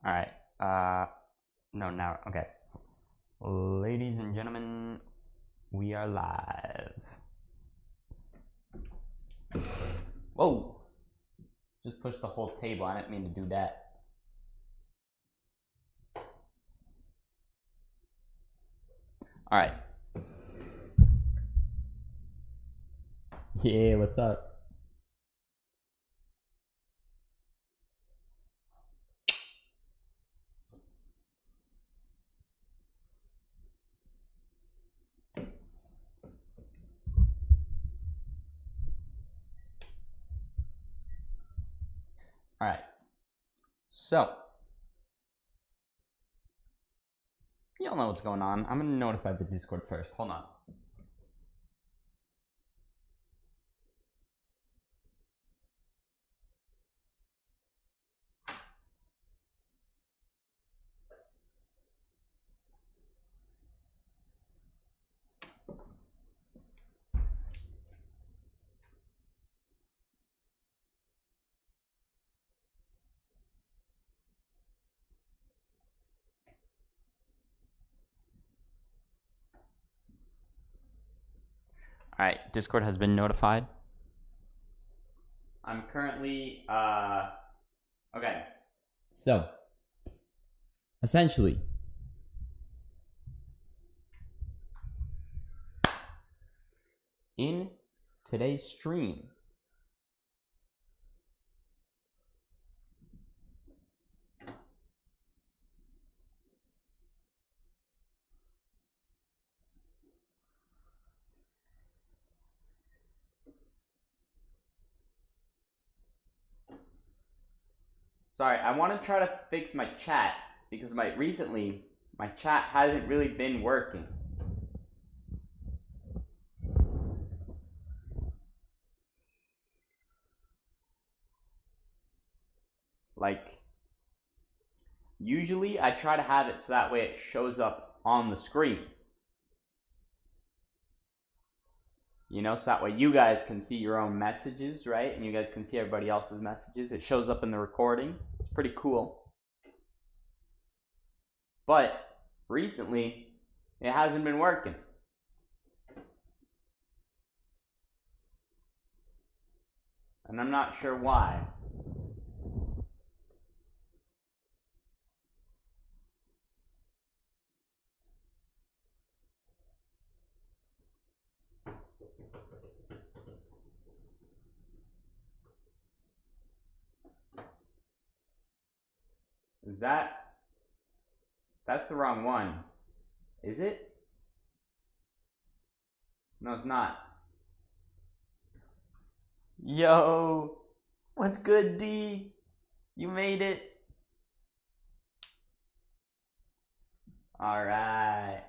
All right. No, now, okay. Ladies and gentlemen, we are live. Whoa! Just pushed the whole table. I didn't mean to do that. All right. Yeah, what's up? All right. So, y'all know what's going on. I'm going to notify the Discord first. Hold on. All right, Discord has been notified. I'm currently, okay. So, essentially, in today's stream, sorry, I want to try to fix my chat because recently my chat hasn't really been working. Like, usually I try to have it so that way it shows up on the screen. You know, so that way you guys can see your own messages, right? And you guys can see everybody else's messages. It shows up in the recording. It's pretty cool. But recently, it hasn't been working. And I'm not sure why. Is that's the wrong one. Is it? No, it's not. Yo, what's good, D? You made it. All right.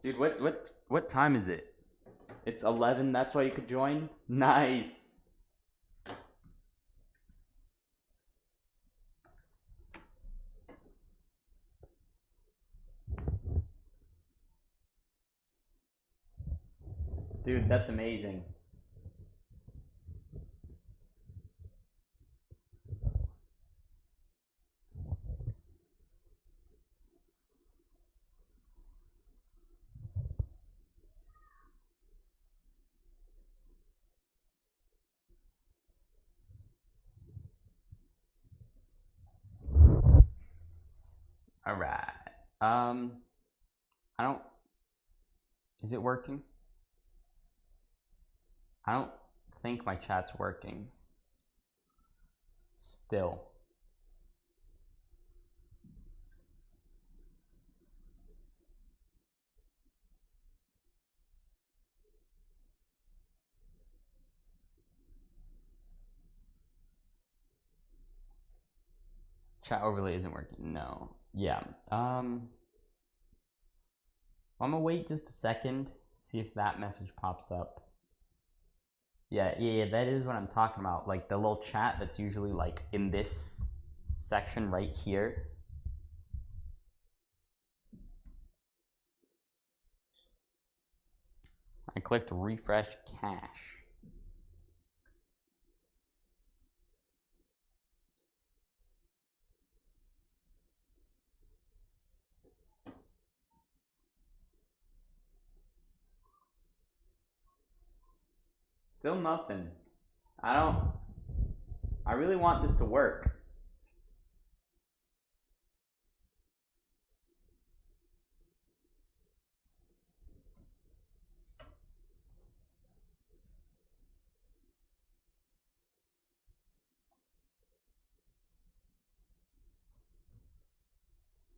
Dude, what time is it? It's 11, that's why you could join? Nice. Dude, that's amazing. All right. I don't. Is it working? I don't think my chat's working. Still. Chat overlay isn't working. No. Yeah. I'm gonna wait just a second, see if that message pops up. Yeah, that is what I'm talking about. Like the little chat that's usually like in this section right here. I clicked refresh cache. Still nothing. I really want this to work.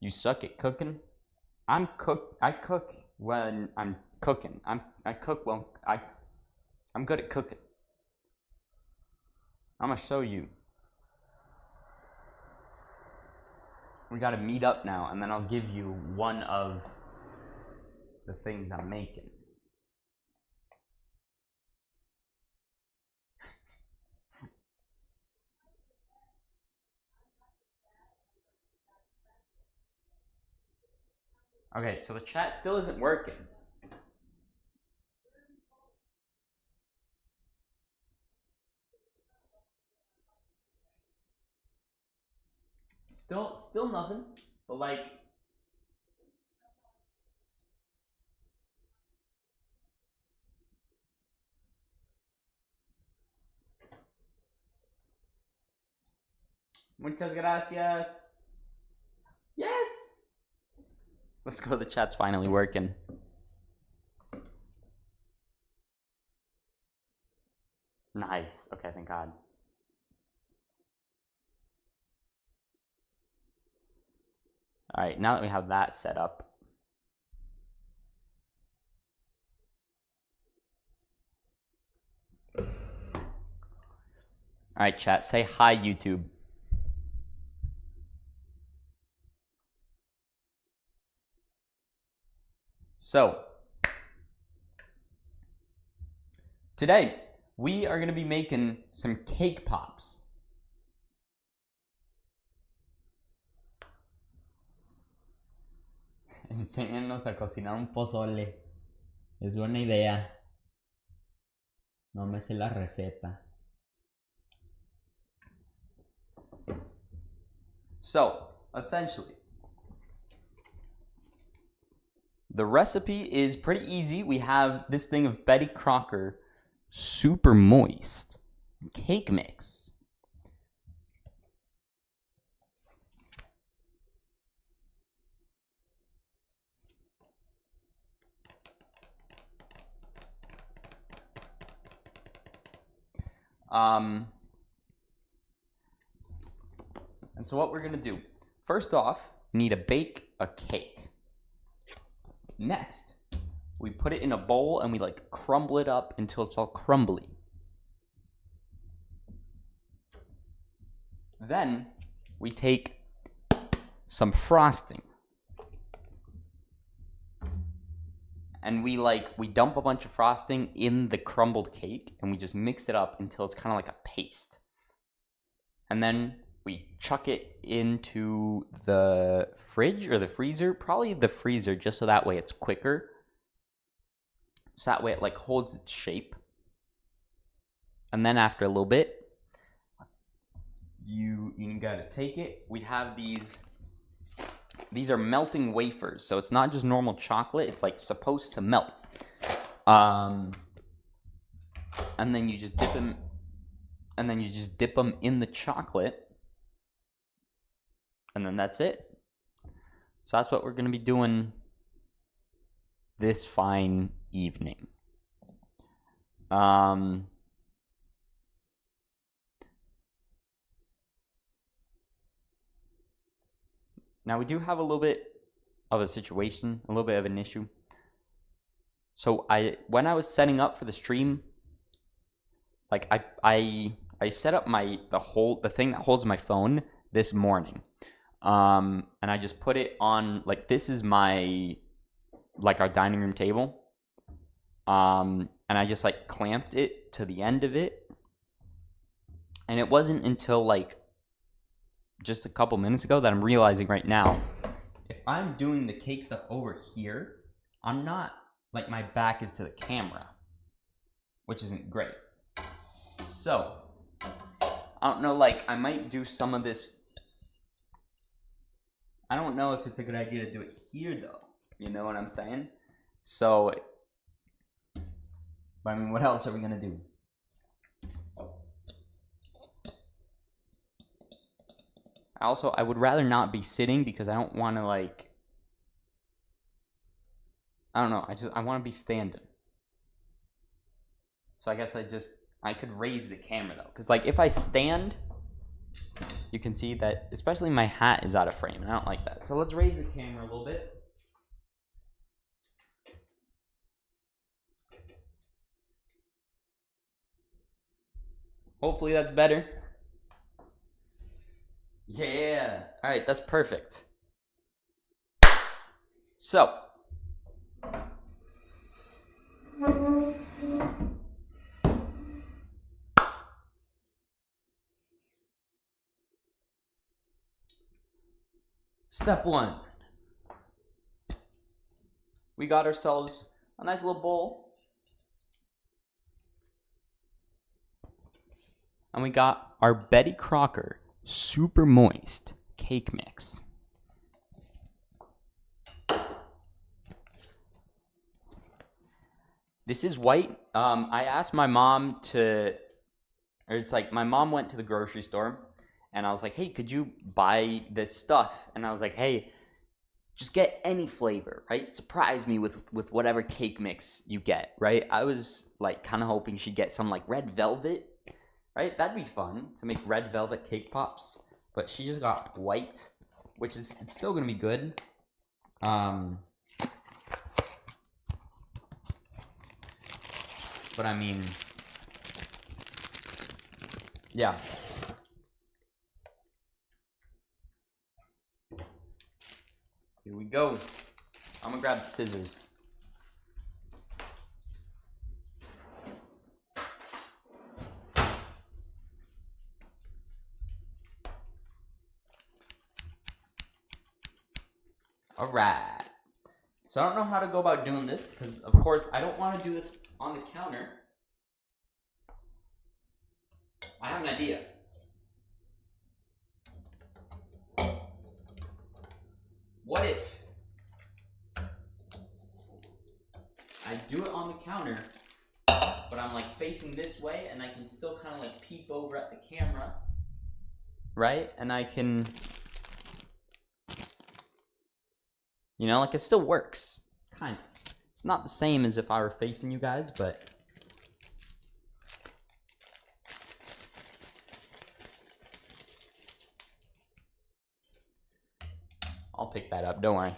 You suck at cooking? I cook when I'm cooking. I cook when I'm good at cooking. I'm gonna show you. We gotta meet up now, and then I'll give you one of the things I'm making. Okay, so the chat still isn't working. Still nothing. But like, muchas gracias. Yes. Let's go. The chat's finally working. Nice. Okay, thank God. All right, now that we have that set up, all right, chat, say hi, YouTube. So, today we are going to be making some cake pops. Enséñanos a cocinar un pozole. Es buena idea. No me sé la receta. So, essentially, the recipe is pretty easy. We have this thing of Betty Crocker super moist cake mix. And so what we're gonna do, first off, we need to bake a cake. Next, we put it in a bowl and we like crumble it up until it's all crumbly. Then we take some frosting and we dump a bunch of frosting in the crumbled cake and we just mix it up until it's kind of like a paste. And then we chuck it into the fridge or the freezer, probably the freezer, just so that way it's quicker. So that way it like holds its shape. And then after a little bit, you gotta take it. We have these are melting wafers, so it's not just normal chocolate, it's like supposed to melt. And then you just dip them in the chocolate. And then that's it. So that's what we're going to be doing this fine evening. Now we do have a little bit of a situation, a little bit of an issue. So when I was setting up for the stream, like I set up the thing that holds my phone this morning. And I just put it on, like, this is our dining room table. And I just like clamped it to the end of it. And it wasn't until like just a couple minutes ago that I'm realizing right now, if I'm doing the cake stuff over here, I'm not, like, my back is to the camera, which isn't great. So, I don't know, like, I might do some of this. I don't know if it's a good idea to do it here, though. You know what I'm saying? So, but I mean, what else are we going to do? I would rather not be sitting because I don't want to, like, I don't know. I want to be standing. So I guess I could raise the camera though. Because, like, if I stand, you can see that, especially my hat is out of frame. And I don't like that. So let's raise the camera a little bit. Hopefully that's better. Yeah. All right, that's perfect. So. Step 1. We got ourselves a nice little bowl. And we got our Betty Crocker super moist cake mix. This is white. I asked my mom my mom went to the grocery store and I was like, hey, could you buy this stuff? And I was like, hey, just get any flavor, right? Surprise me with whatever cake mix you get, right? I was like kind of hoping she'd get some like red velvet, right? That'd be fun to make red velvet cake pops. But she just got white, which is, it's still gonna be good. But I mean, yeah. Here we go. I'm gonna grab scissors. All right. So I don't know how to go about doing this because, of course, I don't want to do this on the counter. I have an idea. What if I do it on the counter, but I'm like facing this way and I can still kind of like peep over at the camera, right? And I can, you know, like it still works, kind of. It's not the same as if I were facing you guys, but I'll pick that up, don't worry.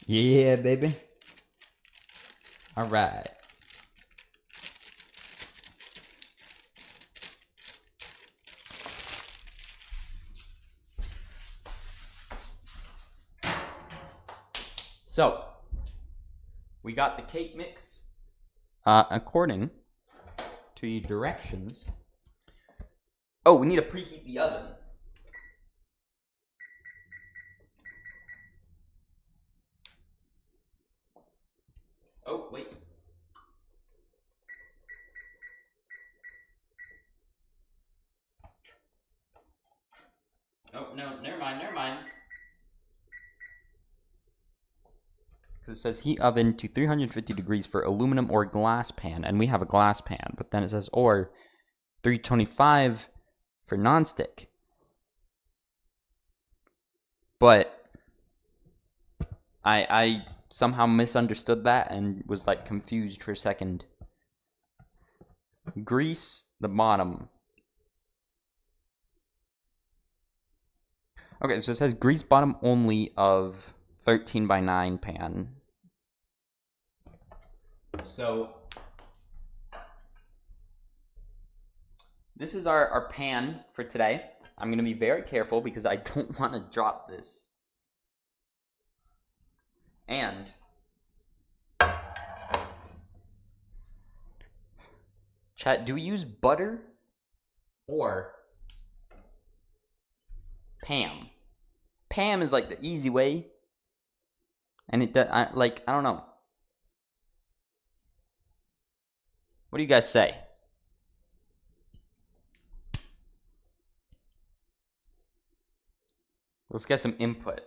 Yeah, baby. All right. So, we got the cake mix according to the directions. Oh, we need to preheat the oven. Oh, wait. Oh, no, never mind. Because it says heat oven to 350 degrees for aluminum or glass pan, and we have a glass pan, but then it says or 325 for nonstick. But I somehow misunderstood that and was like confused for a second. Grease the bottom. Okay, so it says grease bottom only of 13x9 pan. So this is our pan for today. I'm gonna be very careful because I don't want to drop this. And chat, do we use butter or Pam? Pam is like the easy way, and it I don't know. What do you guys say? Let's get some input.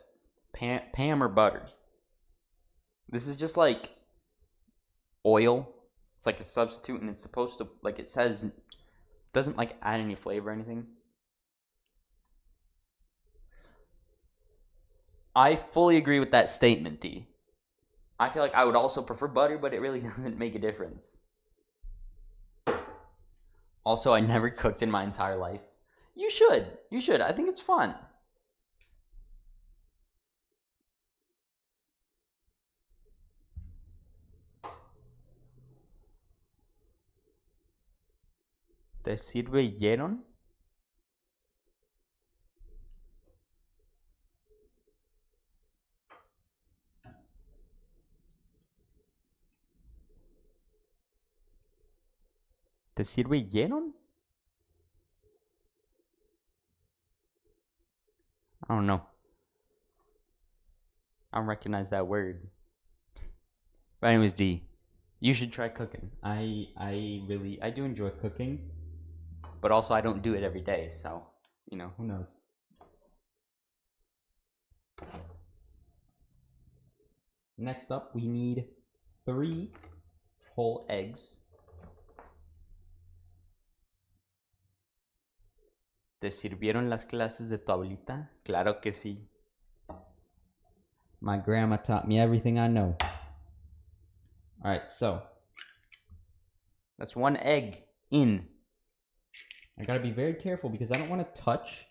Pam or butter? This is just like oil. It's like a substitute, and it's supposed to, like it says, doesn't like add any flavor or anything. I fully agree with that statement, D. I feel like I would also prefer butter, but it really doesn't make a difference. Also, I never cooked in my entire life. You should. You should. I think it's fun. ¿Te sirvieron? ¿Te sirvieron? I don't know. I don't recognize that word. But anyways, D, you should try cooking. I do enjoy cooking, but also I don't do it every day, so, you know, who knows. Next up, we need 3 whole eggs. ¿Te sirvieron las clases de tu abuelita? Claro que sí. My grandma taught me everything I know. Alright, so that's 1 egg in. I gotta be very careful because I don't want to touch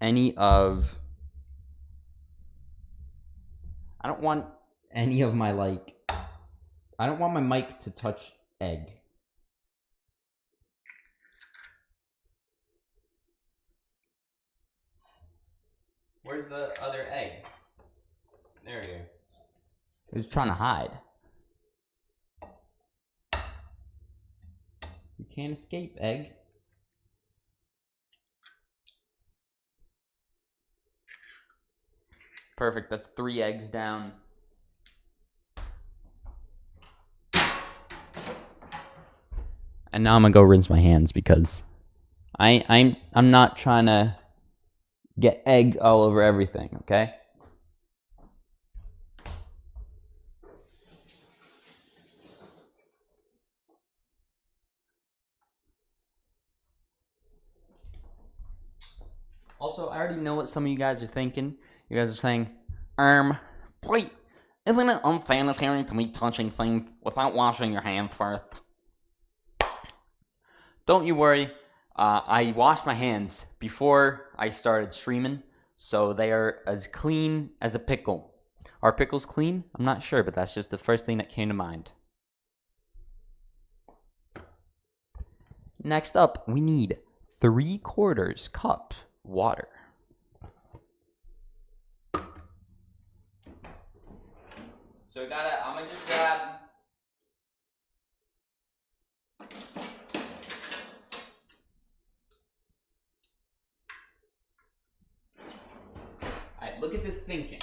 any of... I don't want any of my, like... I don't want my mic to touch egg. Where's the other egg? There you go. It was trying to hide. You can't escape, egg. Perfect, that's 3 eggs down. And now I'm gonna go rinse my hands because I'm not trying to get egg all over everything, okay? Also, I already know what some of you guys are thinking. You guys are saying, wait, isn't it unsanitary to be touching things without washing your hands first? Don't you worry. I washed my hands before I started streaming, so they are as clean as a pickle. Are pickles clean? I'm not sure, but that's just the first thing that came to mind. Next up, we need 3/4 cup water. So I'm gonna just grab... Look at this thinking.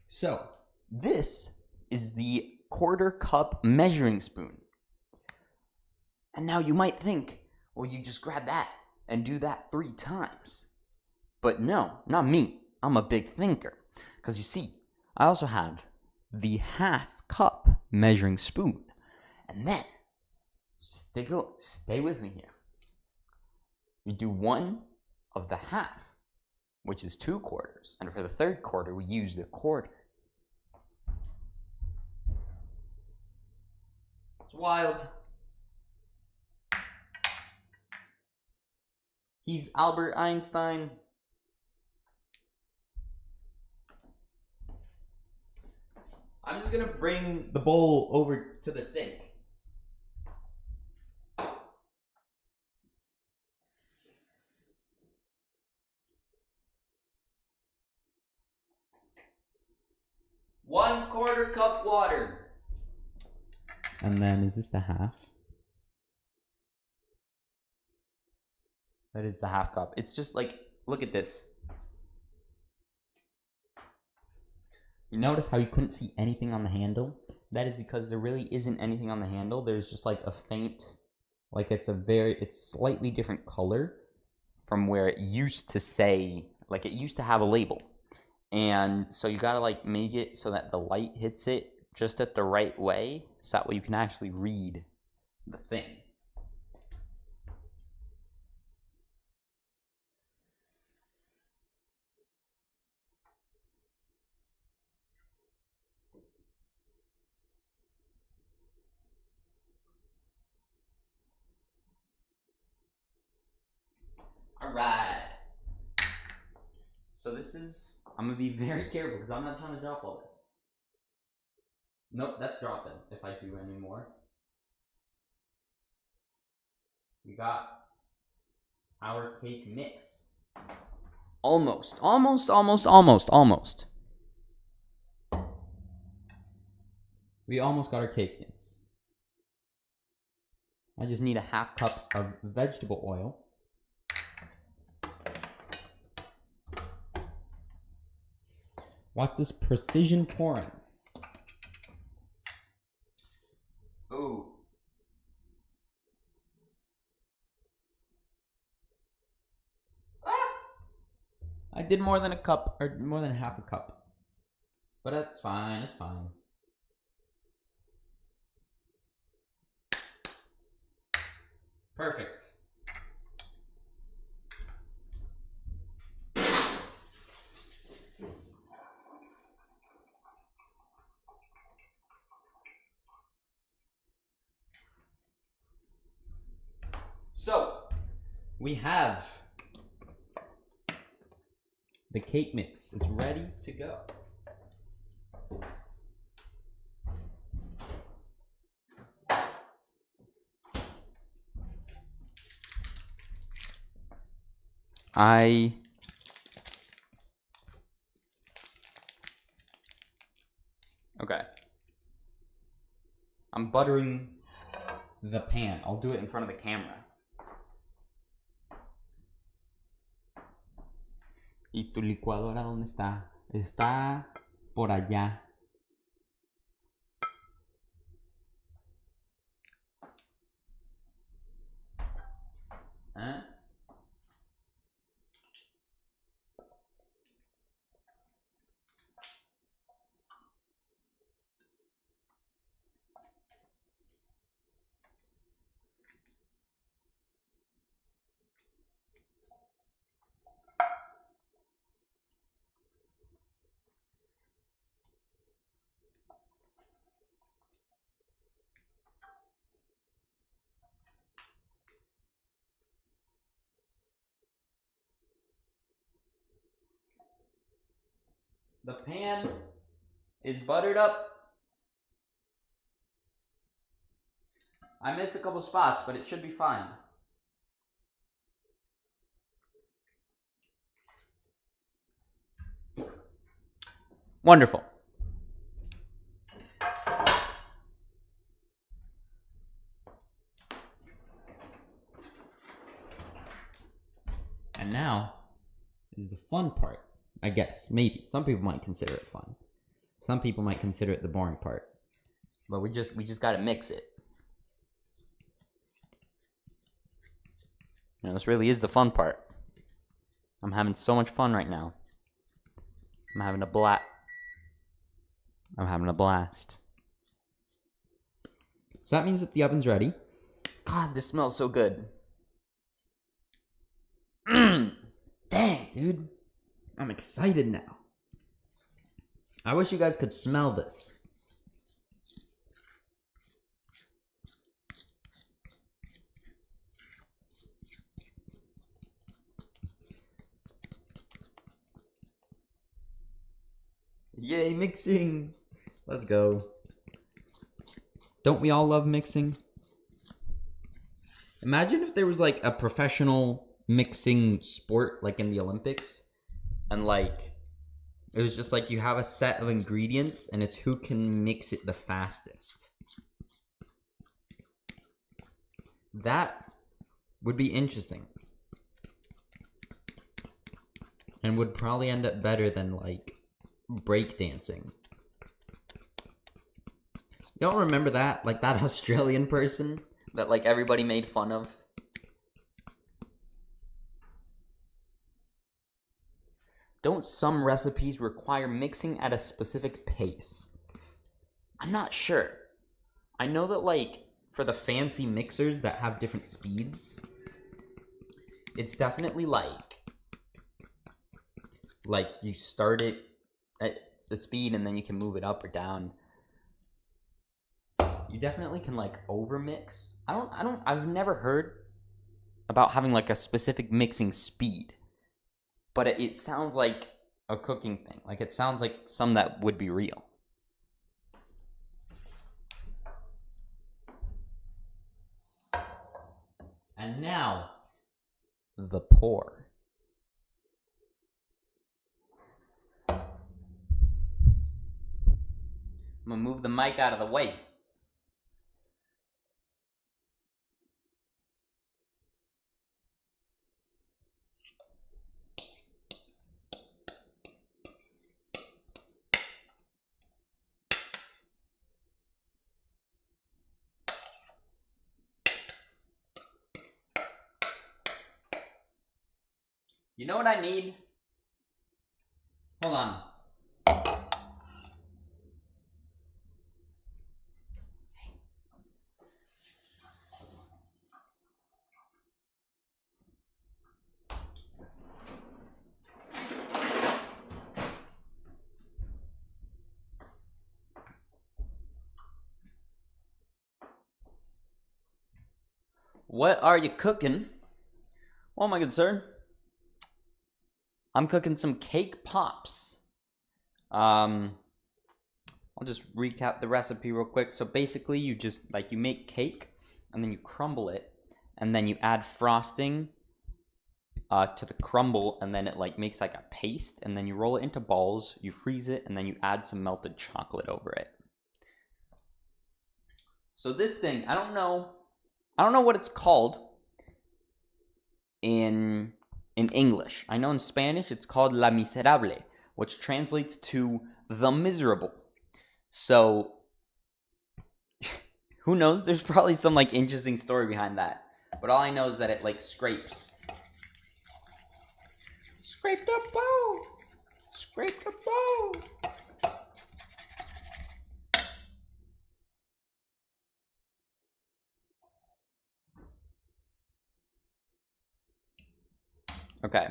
So, this is the 1/4 cup measuring spoon. And now you might think, well, you just grab that and do that 3 times. But no, not me. I'm a big thinker. Because you see, I also have the 1/2 cup measuring spoon. And then, stay with me here. You do 1 of the 1/2. Which is 2/4, and for the 3rd quarter, we use the 1/4. It's wild. He's Albert Einstein. I'm just gonna bring the bowl over to the sink. One-1/4 cup water. And then, is this the 1/2? That is the 1/2 cup. It's just like, look at this. You notice how you couldn't see anything on the handle? That is because there really isn't anything on the handle. There's just like a faint, like it's slightly different color from where it used to say, like it used to have a label. And so you gotta like make it so that the light hits it just at the right way, so that way you can actually read the thing. All right. So this is, I'm gonna be very careful because I'm not trying to drop all this. Nope, that's dropping if I do any more. We got our cake mix. Almost. We almost got our cake mix. I just need a half cup of vegetable oil. Watch this precision pouring. Ooh. Ah! I did more than a cup, or more than half a cup. But that's fine, it's fine. Perfect. So, we have the cake mix. It's ready to go. Okay. I'm buttering the pan. I'll do it in front of the camera. ¿Y tu licuadora dónde está? Está por allá. ¿Eh? The pan is buttered up. I missed a couple spots, but it should be fine. Wonderful. And now is the fun part, I guess. Maybe. Some people might consider it fun. Some people might consider it the boring part. But we just gotta mix it. You know, this really is the fun part. I'm having so much fun right now. I'm having a blast. So that means that the oven's ready. God, this smells so good. Dang, dude. I'm excited now. I wish you guys could smell this. Yay, mixing. Let's go. Don't we all love mixing? Imagine if there was like a professional mixing sport like in the Olympics, and like it was just like you have a set of ingredients and it's who can mix it the fastest. That would be interesting. And would probably end up better than like breakdancing. You don't remember that? Like that Australian person that like everybody made fun of? Don't some recipes require mixing at a specific pace? I'm not sure. I know that, like, for the fancy mixers that have different speeds, it's definitely like you start it at the speed and then you can move it up or down. You definitely can, like, overmix. I've never heard about having, like, a specific mixing speed, but it sounds like a cooking thing. Like, it sounds like some that would be real. And now, the pour. I'm gonna move the mic out of the way. You know what I need? Hold on. What are you cooking? Oh my good sir. I'm cooking some cake pops. I'll just recap the recipe real quick. So basically you just, like, you make cake and then you crumble it and then you add frosting to the crumble, and then it, like, makes like a paste, and then you roll it into balls, you freeze it, and then you add some melted chocolate over it. So this thing, I don't know what it's called in English. I know in Spanish it's called La Miserable, which translates to the miserable. So who knows? There's probably some, like, interesting story behind that. But all I know is that it, like, scrapes. Scrape the bowl! Scrape the bowl! Okay.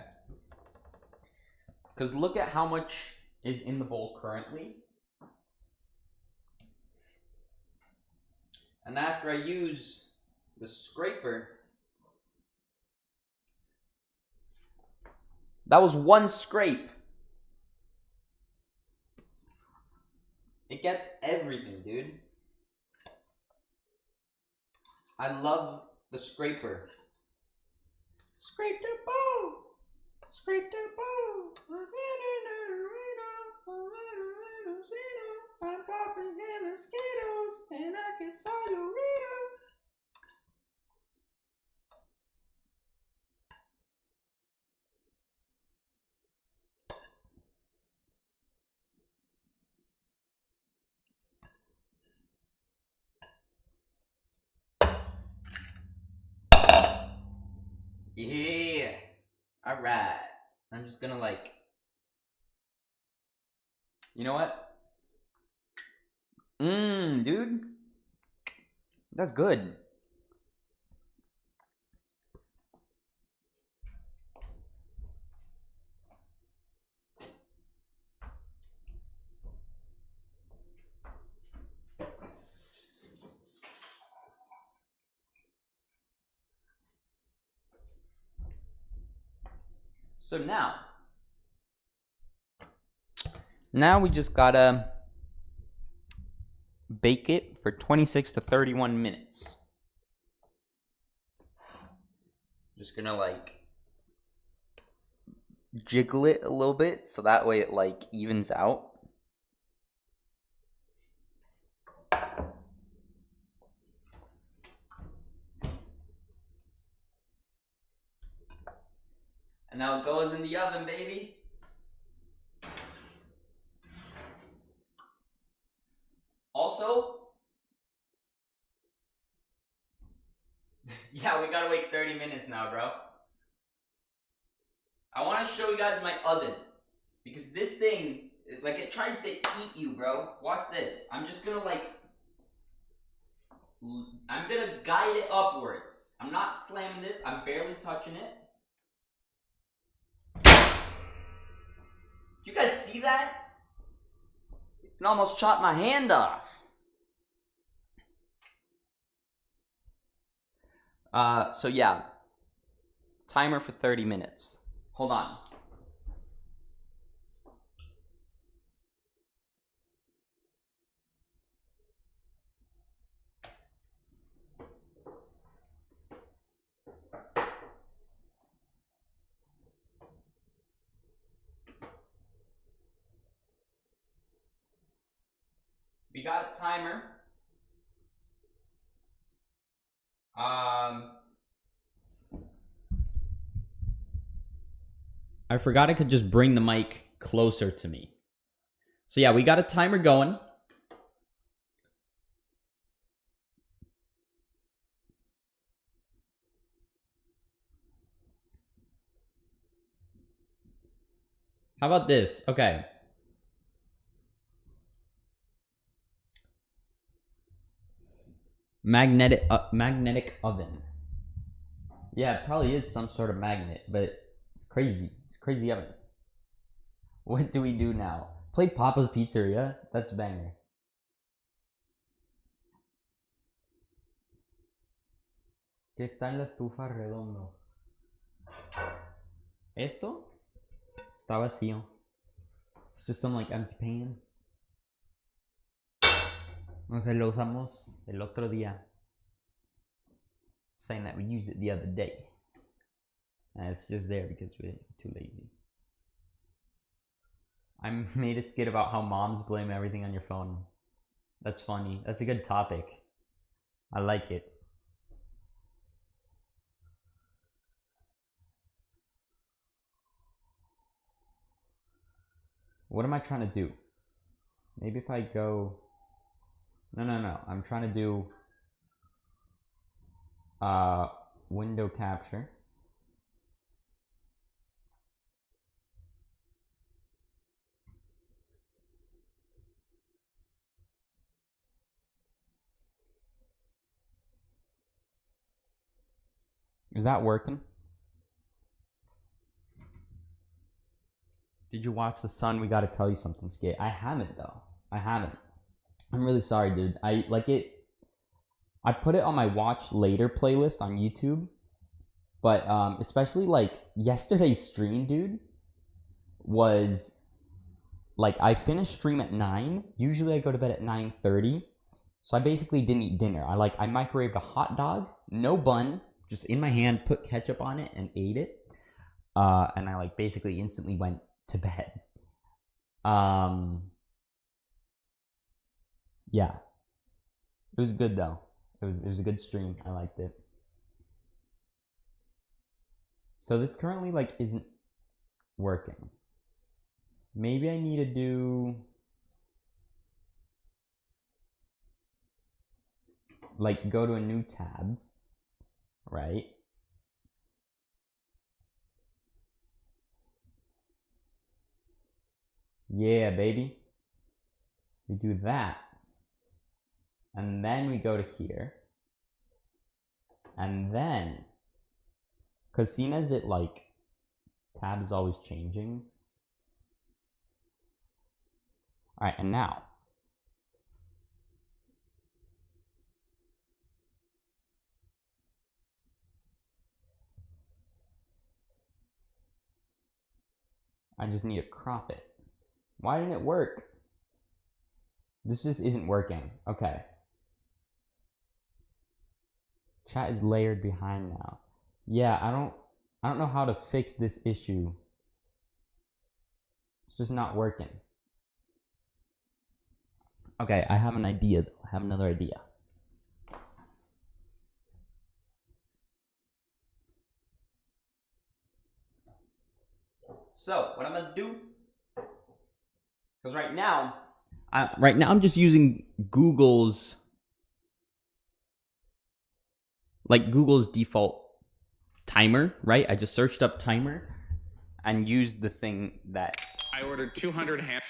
Because look at how much is in the bowl currently. And after I use the scraper, that was one scrape. It gets everything, dude. I love the scraper. Scrape the bowl. Scrape the bowl. I'm popping in the Skittles and I can saw you Yeah. All right. I'm just gonna, like, you know what? Dude. That's good. So now we just gotta bake it for 26 to 31 minutes. Just gonna, like, jiggle it a little bit so that way it, like, evens out. And now it goes in the oven, baby. Also, yeah, we gotta wait 30 minutes now, bro. I want to show you guys my oven, because this thing Like, it tries to eat you, bro. Watch this. I'm just gonna, like... I'm gonna guide it upwards. I'm not slamming this. I'm barely touching it. You guys see that? It almost chopped my hand off. So yeah. Timer for 30 minutes. Hold on. We got a timer. I forgot I could just bring the mic closer to me. So yeah, we got a timer going. How about this? Okay. Magnetic oven. Yeah, it probably is some sort of magnet, but it's crazy. It's crazy oven. What do we do now? Play Papa's Pizzeria? That's a banger. ¿Qué está en la estufa redondo? ¿Esto? Está vacío. It's just some like empty pan. No sé, lo usamos el otro día. Saying that we used it the other day. And it's just there because we're too lazy. I made a skit about how moms blame everything on your phone. That's funny. That's a good topic. I like it. What am I trying to do? Maybe if I go... No. I'm trying to do window capture. Is that working? Did you watch The Sun? We gotta tell you something, Skate. I haven't though. I haven't. I'm really sorry, dude. I like it. I put it on my watch later playlist on YouTube, but especially like yesterday's stream, dude, was like I finished stream at 9. Usually I go to bed at 9:30, so I basically didn't eat dinner. I microwaved a hot dog, no bun, just in my hand, put ketchup on it, and ate it. And I like basically instantly went to bed. Yeah, it was good though. It was a good stream. I liked it. So this currently like isn't working. Maybe I need to do like go to a new tab, right? Yeah, baby. We do that. And then we go to here. And then, because seeing as it like, tab is always changing. All right, and now. I just need to crop it. Why didn't it work? This just isn't working. Okay. Chat is layered behind now. Yeah, I don't know how to fix this issue. It's just not working. Okay, I have an idea though. I have another idea. So, what I'm gonna do, because right now I'm just using Google's default timer, right? I just searched up timer and used the thing that I ordered 200 ham.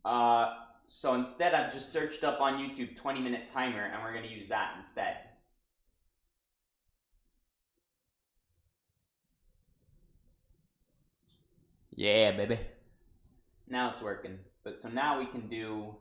So instead I've just searched up on YouTube 20-minute timer, and we're going to use that instead. Yeah, baby. Now it's working. But so now we can do...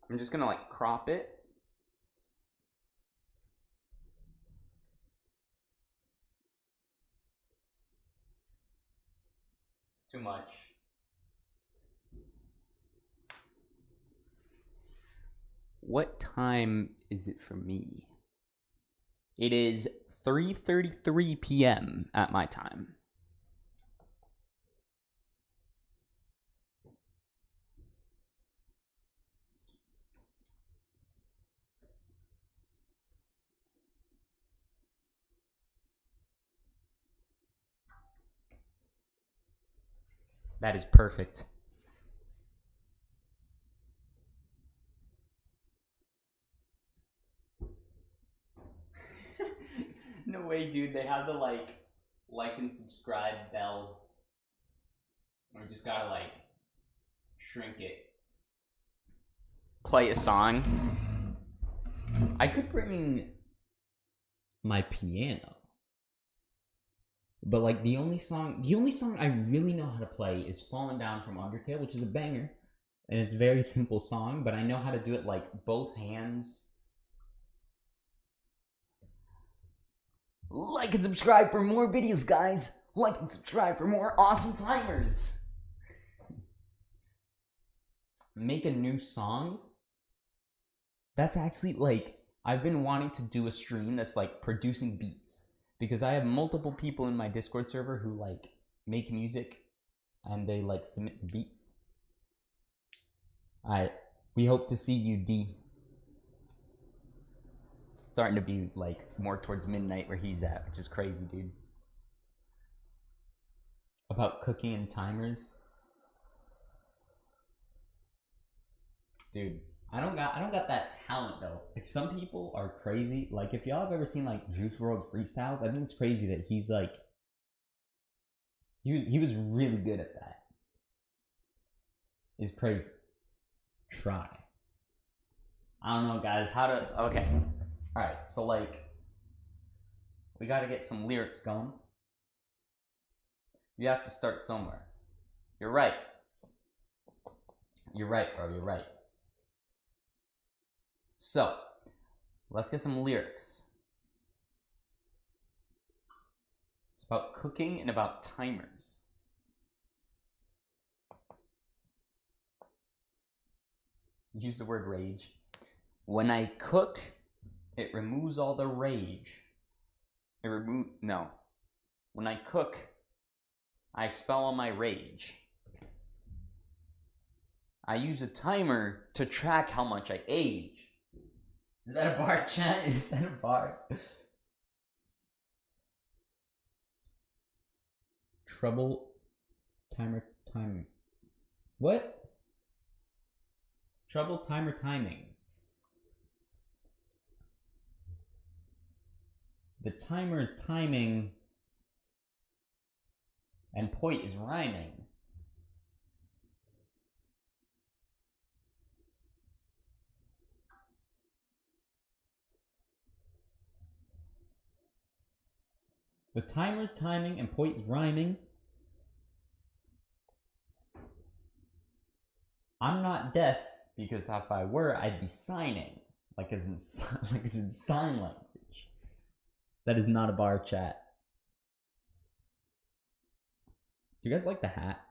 I'm just going to like crop it. It's too much. What time is it for me? It is 3:33 p.m. at my time. That is perfect. No way, dude. They have the like and subscribe bell. We just gotta like shrink it. Play a song. I could bring my piano. But like the only song I really know how to play is Falling Down from Undertale, which is a banger. And it's a very simple song, but I know how to do it like both hands. Like and subscribe for more videos, guys. Like and subscribe for more awesome timers. Make a new song? That's actually like, I've been wanting to do a stream that's like producing beats. Because I have multiple people in my Discord server who like make music and they like submit the beats. Alright, we hope to see you, D. It's starting to be like more towards midnight where he's at, which is crazy, dude. About cooking and timers. Dude, I don't got that talent though. Like some people are crazy. Like if y'all have ever seen like Juice WRLD freestyles, I think it's crazy that he's like he was really good at that. It's crazy. Try. I don't know, guys, how to... Okay. Alright, so, like... We gotta get some lyrics going. You have to start somewhere. You're right. You're right, bro, you're right. So, let's get some lyrics. It's about cooking and about timers. Use the word rage. When I cook, it removes all the rage. No. When I cook, I expel all my rage. I use a timer to track how much I age. Is that a bar, chat? Is that a bar? Trouble timer timing. What? Trouble timer timing. The timer is timing and point is rhyming. The timer's timing and point is rhyming. I'm not deaf because if I were, I'd be signing, like as in sign language. That is not a bar, chat. Do you guys like the hat?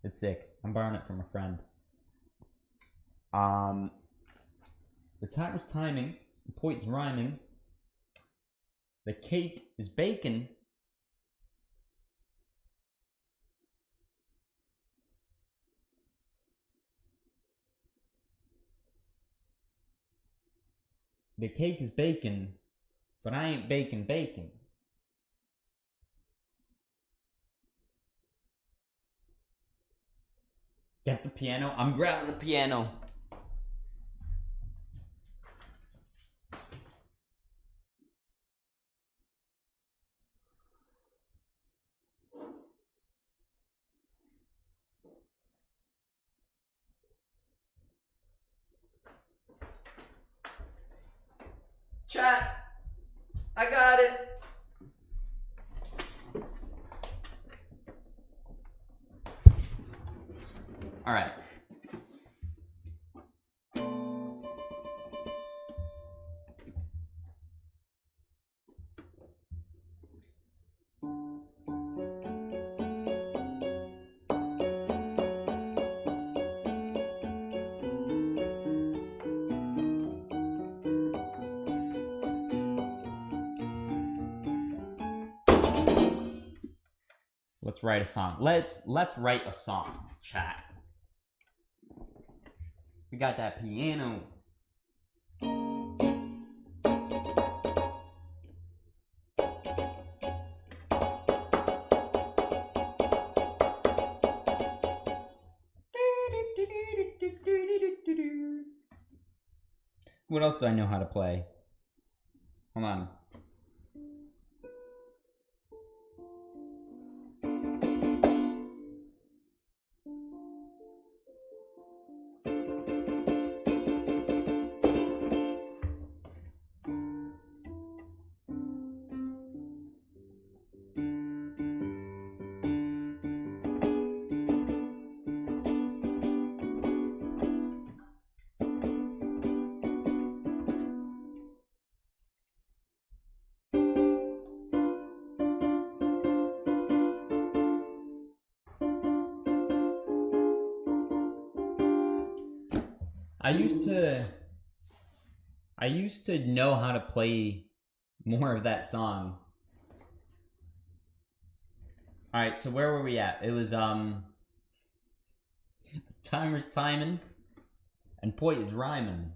It's sick. I'm borrowing it from a friend. The timer's timing, the point's rhyming. The cake is bacon. The cake is bacon, but I ain't baking bacon. Get the piano. I'm grabbing the piano. Chat, I got it. All right. Let's write a song. Let's write a song, chat. We got that piano. What else do I know how to play? Hold on. I used to know how to play more of that song. All right, so where were we at? It was timer's timing and point is rhyming.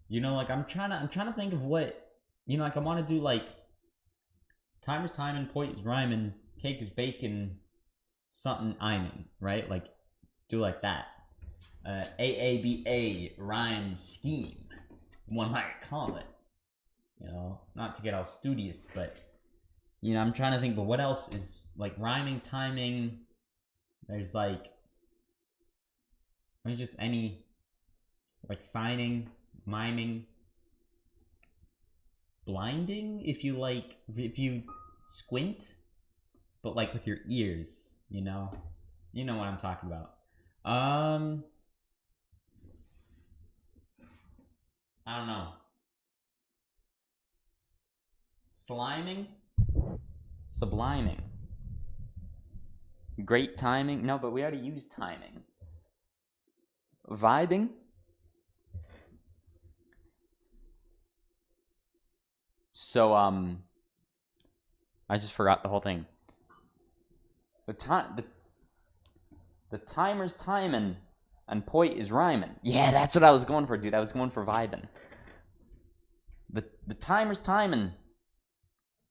You know, like I'm trying to think of what, you know, like I want to do like timer's timing, point is rhyming, cake is baking, something iming, right? Like do like that. AABA rhyme scheme, one might call it. You know, not to get all studious, but you know, I'm trying to think. But what else is like rhyming, timing? There's like, there's just any like signing, miming, blinding. If you squint, but like with your ears, you know what I'm talking about. I don't know. Sliming? Subliming. Great timing? No, but we already used timing. Vibing? So, I just forgot the whole thing. The timer's timing and point is rhyming. Yeah, that's what I was going for, dude. I was going for vibing. The timer's timing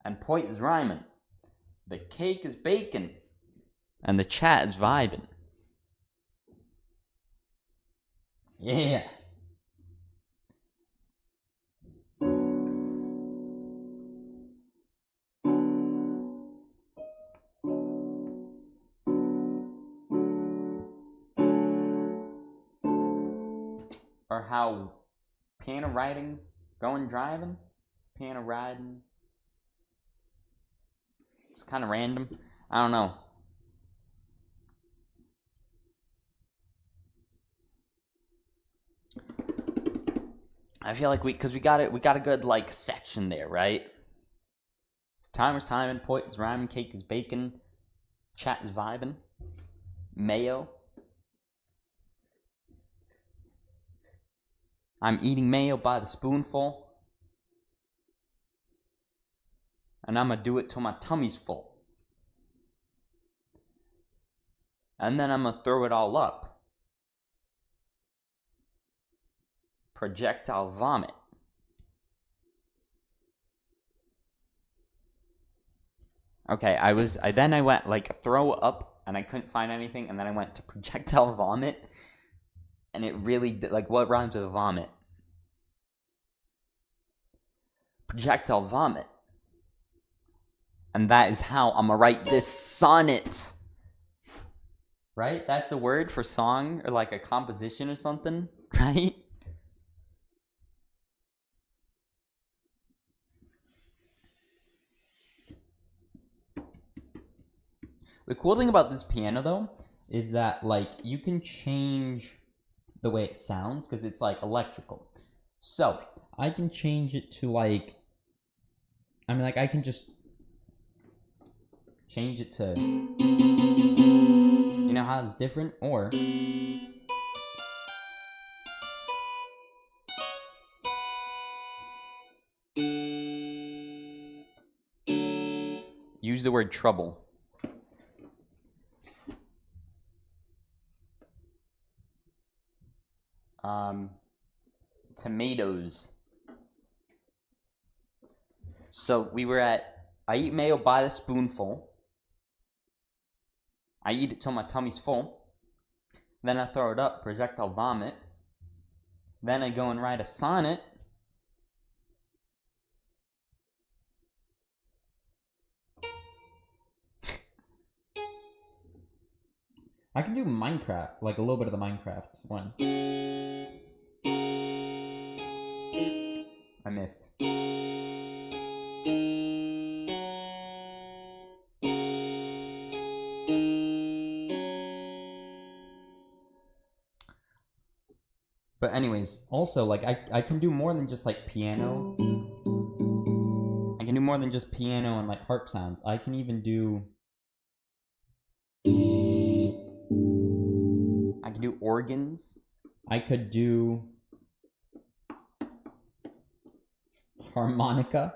and point is rhyming. The cake is baking and the chat is vibing. Yeah. Or how piano riding, going driving, piano riding. It's kind of random. I don't know. I feel like we got a good like section there, right? Timer's timing, point is rhyming, cake is baking, chat is vibing, mayo. I'm eating mayo by the spoonful. And I'm gonna do it till my tummy's full. And then I'm gonna throw it all up. Projectile vomit. Okay, then I went like throw up and I couldn't find anything, and then I went to projectile vomit, and it really did, like, what rhymes with vomit? Projectile vomit. And that is how I'm gonna write this sonnet. Right? That's a word for song or like a composition or something, right? The cool thing about this piano though is that like you can change the way it sounds because it's like electrical. So I can change it to like, I mean, like I can just change it to, you know how it's different, or use the word trouble. Tomatoes. So we were at, I eat mayo by the spoonful. I eat it till my tummy's full. Then I throw it up, projectile vomit. Then I go and write a sonnet. I can do Minecraft, like a little bit of the Minecraft one. I missed. But anyways, also, like, I can do more than just, like, piano. I can do more than just piano and, like, harp sounds. I can even do... I can do organs. I could do... harmonica.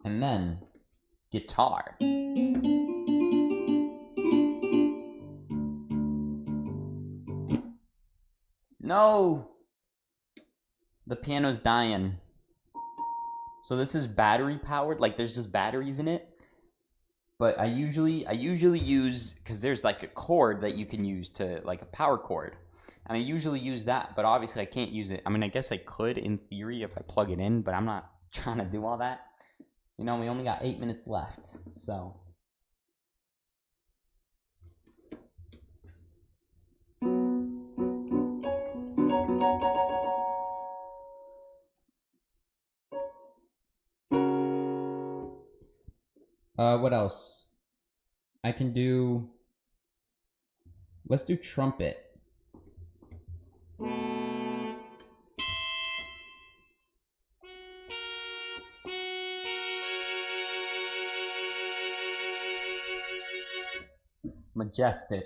And then... guitar. No! The piano's dying. So this is battery powered, like there's just batteries in it. But I usually use, because there's like a cord that you can use to, like a power cord. And I usually use that, but obviously I can't use it. I mean, I guess I could in theory if I plug it in, but I'm not trying to do all that. You know, we only got 8 minutes left, so. What else? I can do... let's do trumpet. Majestic.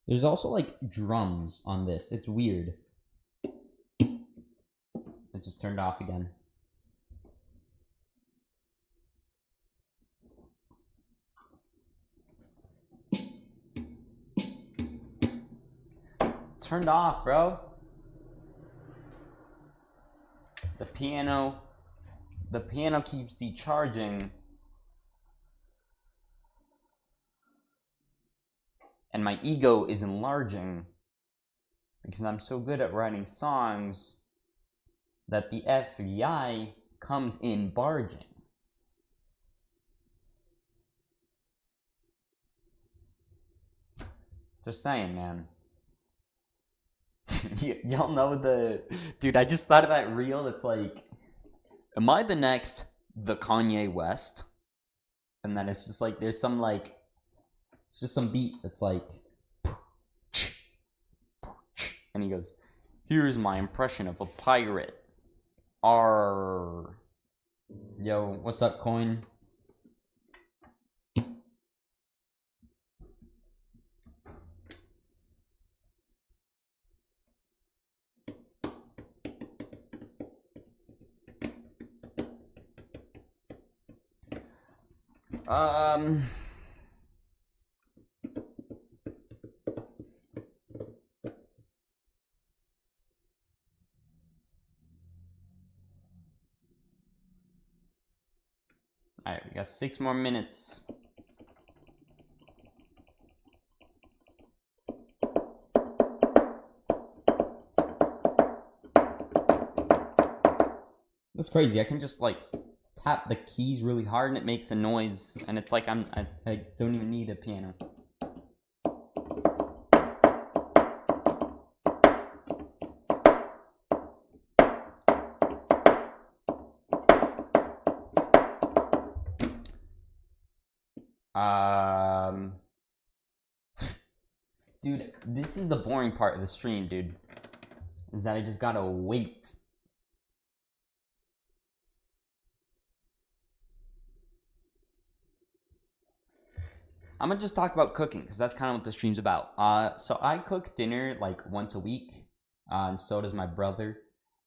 There's also like drums on this. It's weird. It just turned off again. Turned off, bro. The piano keeps decharging. And my ego is enlarging because I'm so good at writing songs that the FBI comes in barging. Just saying, man. Y'all know the... Dude, I just thought of that reel that's like, am I the next the Kanye West? And then it's just like, there's some like, it's just some beat that's like, and he goes, here's my impression of a pirate. Arr. Yo, what's up, coin? Um. Alright, we got 6 more minutes. That's crazy. I can just like tap the keys really hard and it makes a noise, and it's like I don't even need a piano. Dude, this is the boring part of the stream, dude. Is that I just gotta wait. I'm gonna just talk about cooking, because that's kind of what the stream's about. So I cook dinner like once a week, and so does my brother.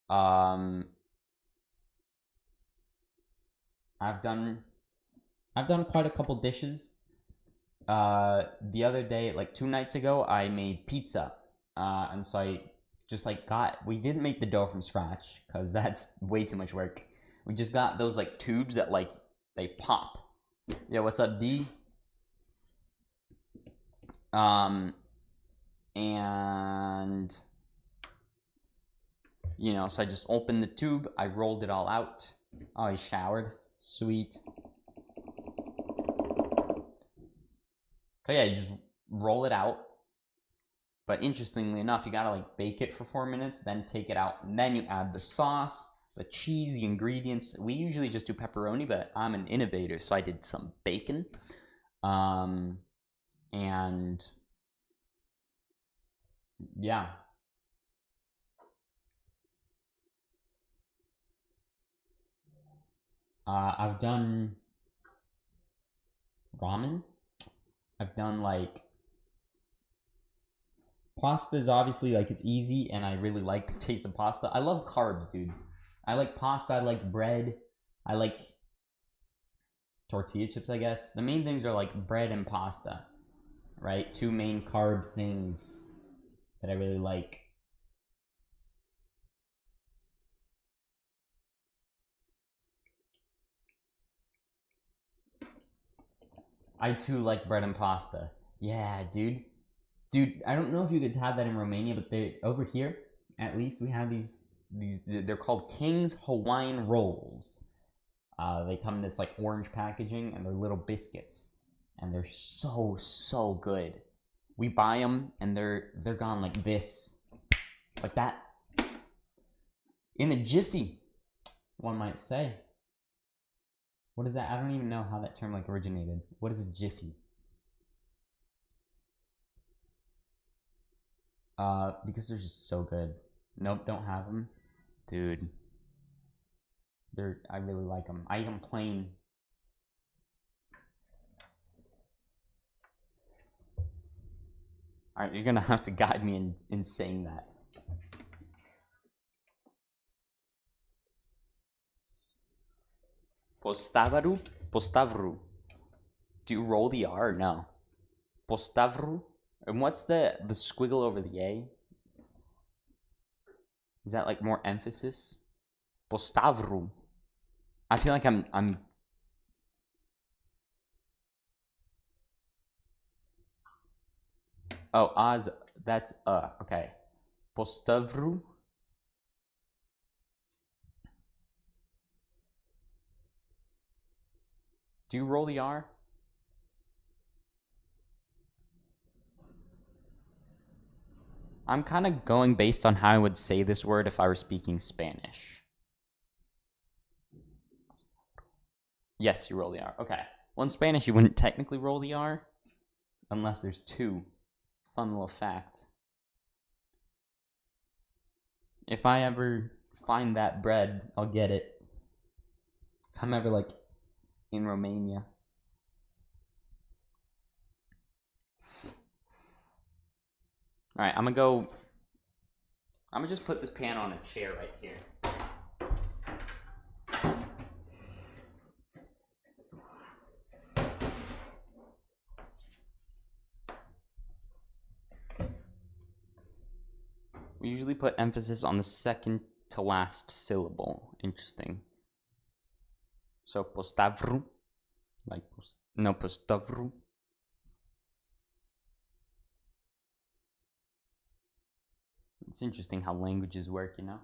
I've done quite a couple dishes. The other day, like 2 nights ago, I made pizza. And so I just like we didn't make the dough from scratch, because that's way too much work. We just got those like tubes that like, they pop. Yeah, what's up, D? And you know, so I just opened the tube, I rolled it all out. Oh, he showered. Sweet. So yeah, you just roll it out. But interestingly enough, you gotta like bake it for 4 minutes, then take it out, and then you add the sauce, the cheese, the ingredients. We usually just do pepperoni, but I'm an innovator, so I did some bacon. And yeah. I've done ramen. I've done like pasta is obviously like it's easy, and I really like the taste of pasta. I love carbs, dude. I like pasta, I like bread, I like tortilla chips, I guess. The main things are like bread and pasta, right? 2 main carb things that I really like. I too like bread and pasta. Yeah, dude. Dude, I don't know if you could have that in Romania, but over here, at least, we have these. They're called King's Hawaiian Rolls. They come in this like orange packaging, and they're little biscuits, and they're so good. We buy them, and they're gone like this, like that, in a jiffy, one might say. What is that? I don't even know how that term like originated. What is a jiffy? Because they're just so good. Nope, don't have them, dude. I really like them. I eat them plain. All right, you're gonna have to guide me in saying that. Postavru. Do you roll the R? No. Postavru. And what's the squiggle over the A? Is that like more emphasis? Postavru. I feel like I'm. Oh, Oz. That's okay. Postavru. Do you roll the R? I'm kind of going based on how I would say this word if I were speaking Spanish. Yes, you roll the R. Okay. Well, in Spanish, you wouldn't technically roll the R unless there's 2. Fun little fact. If I ever find that bread, I'll get it. If I'm ever like in Romania. All right, I'm gonna just put this pan on a chair right here. usually put emphasis on the second to last syllable. Interesting. So postavru, like no postavru. It's interesting how languages work, you know.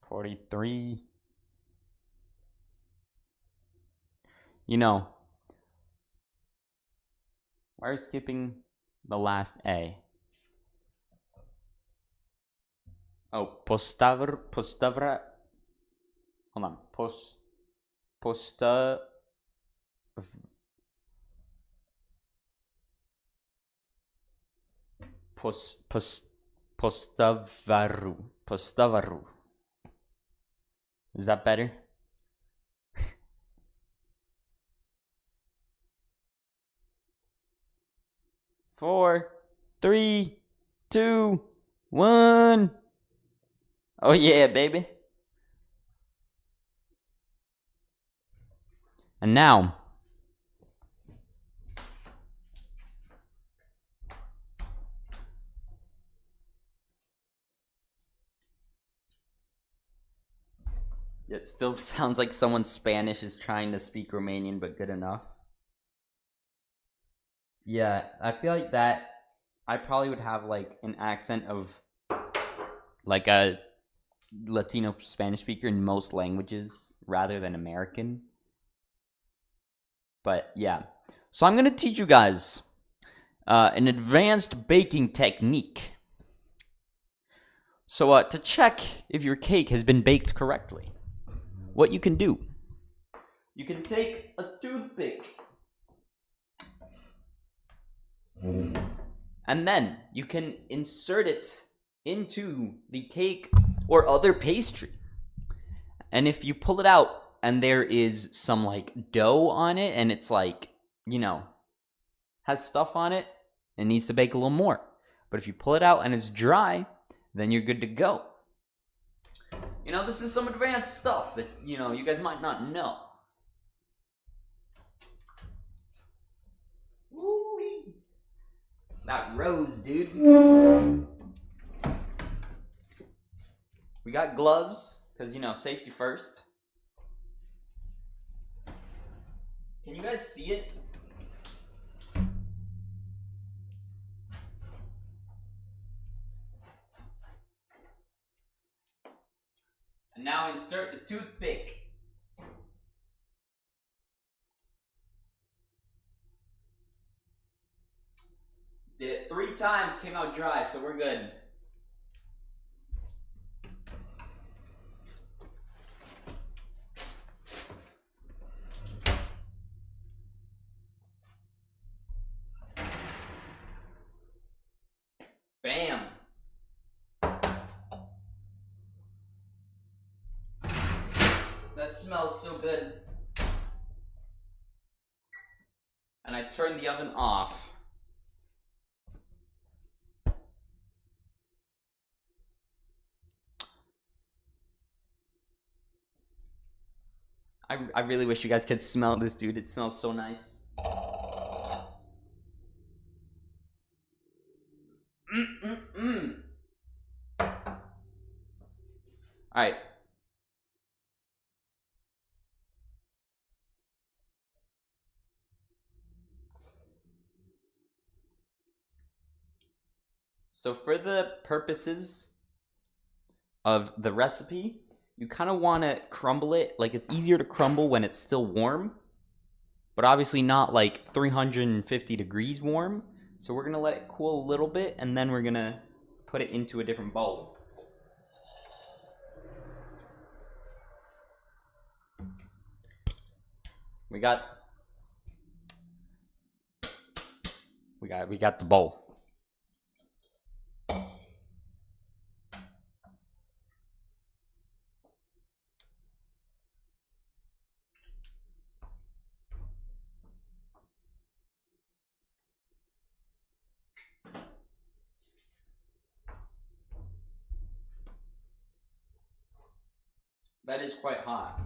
$43. You know, why are we skipping the last A? Oh, postavra. Hold on. Posta. Postavaru. Is that better? Four, three, two, one. Oh yeah, baby. And now, it still sounds like someone's Spanish is trying to speak Romanian, but good enough. Yeah, I feel like that I probably would have like an accent of like a Latino Spanish speaker in most languages rather than American. But yeah, so I'm gonna teach you guys an advanced baking technique. So to check if your cake has been baked correctly, what you can do, you can take a toothpick and then you can insert it into the cake or other pastry. And if you pull it out and there is some like dough on it and it's like, you know, has stuff on it, it needs to bake a little more. But if you pull it out and it's dry, then you're good to go. You know, this is some advanced stuff that, you know, you guys might not know. Woo-wee. That rose, dude. We got gloves, because, you know, safety first. Can you guys see it? And now insert the toothpick. Did it 3 times, came out dry, so we're good. Bam. That smells so good. And I turned the oven off. I really wish you guys could smell this, dude. It smells so nice. Alright. So for the purposes of the recipe, you kind of want to crumble it. Like, it's easier to crumble when it's still warm, but obviously not like 350 degrees warm. So we're going to let it cool a little bit, and then we're going to put it into a different bowl. We got the bowl. That is quite hot.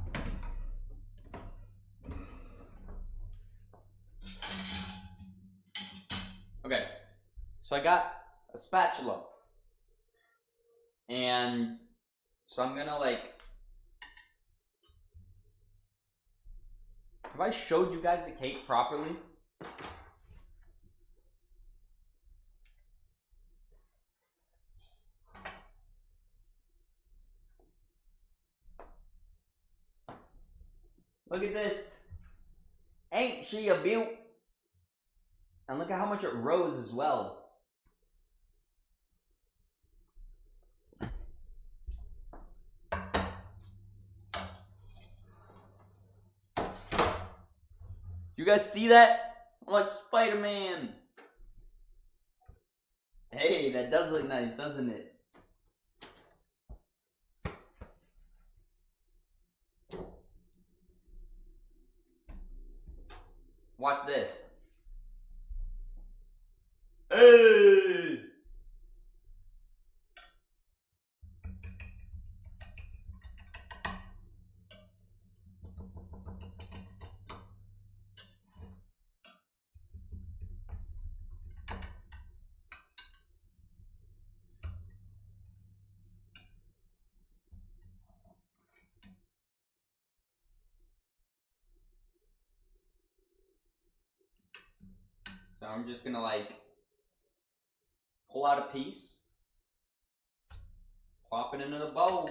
So I got a spatula. And so I'm gonna like, have I showed you guys the cake properly? Look at this. Ain't she a beaut? And look at how much it rose as well. You guys see that? I'm like Spider-Man. Hey, that does look nice, doesn't it? Watch this. Hey! So I'm just gonna like pull out a piece, plop it into the bowl,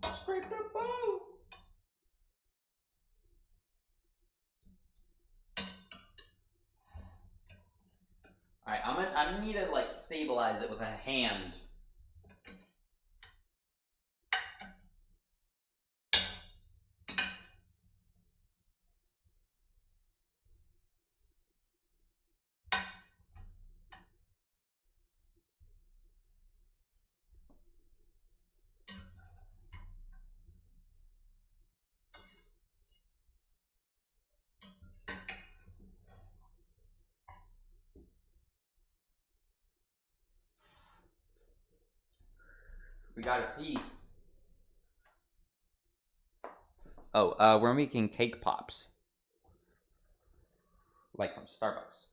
scrape the bowl. Alright, I need to like stabilize it with a hand. We got a piece. Oh, we're making cake pops. Like from Starbucks.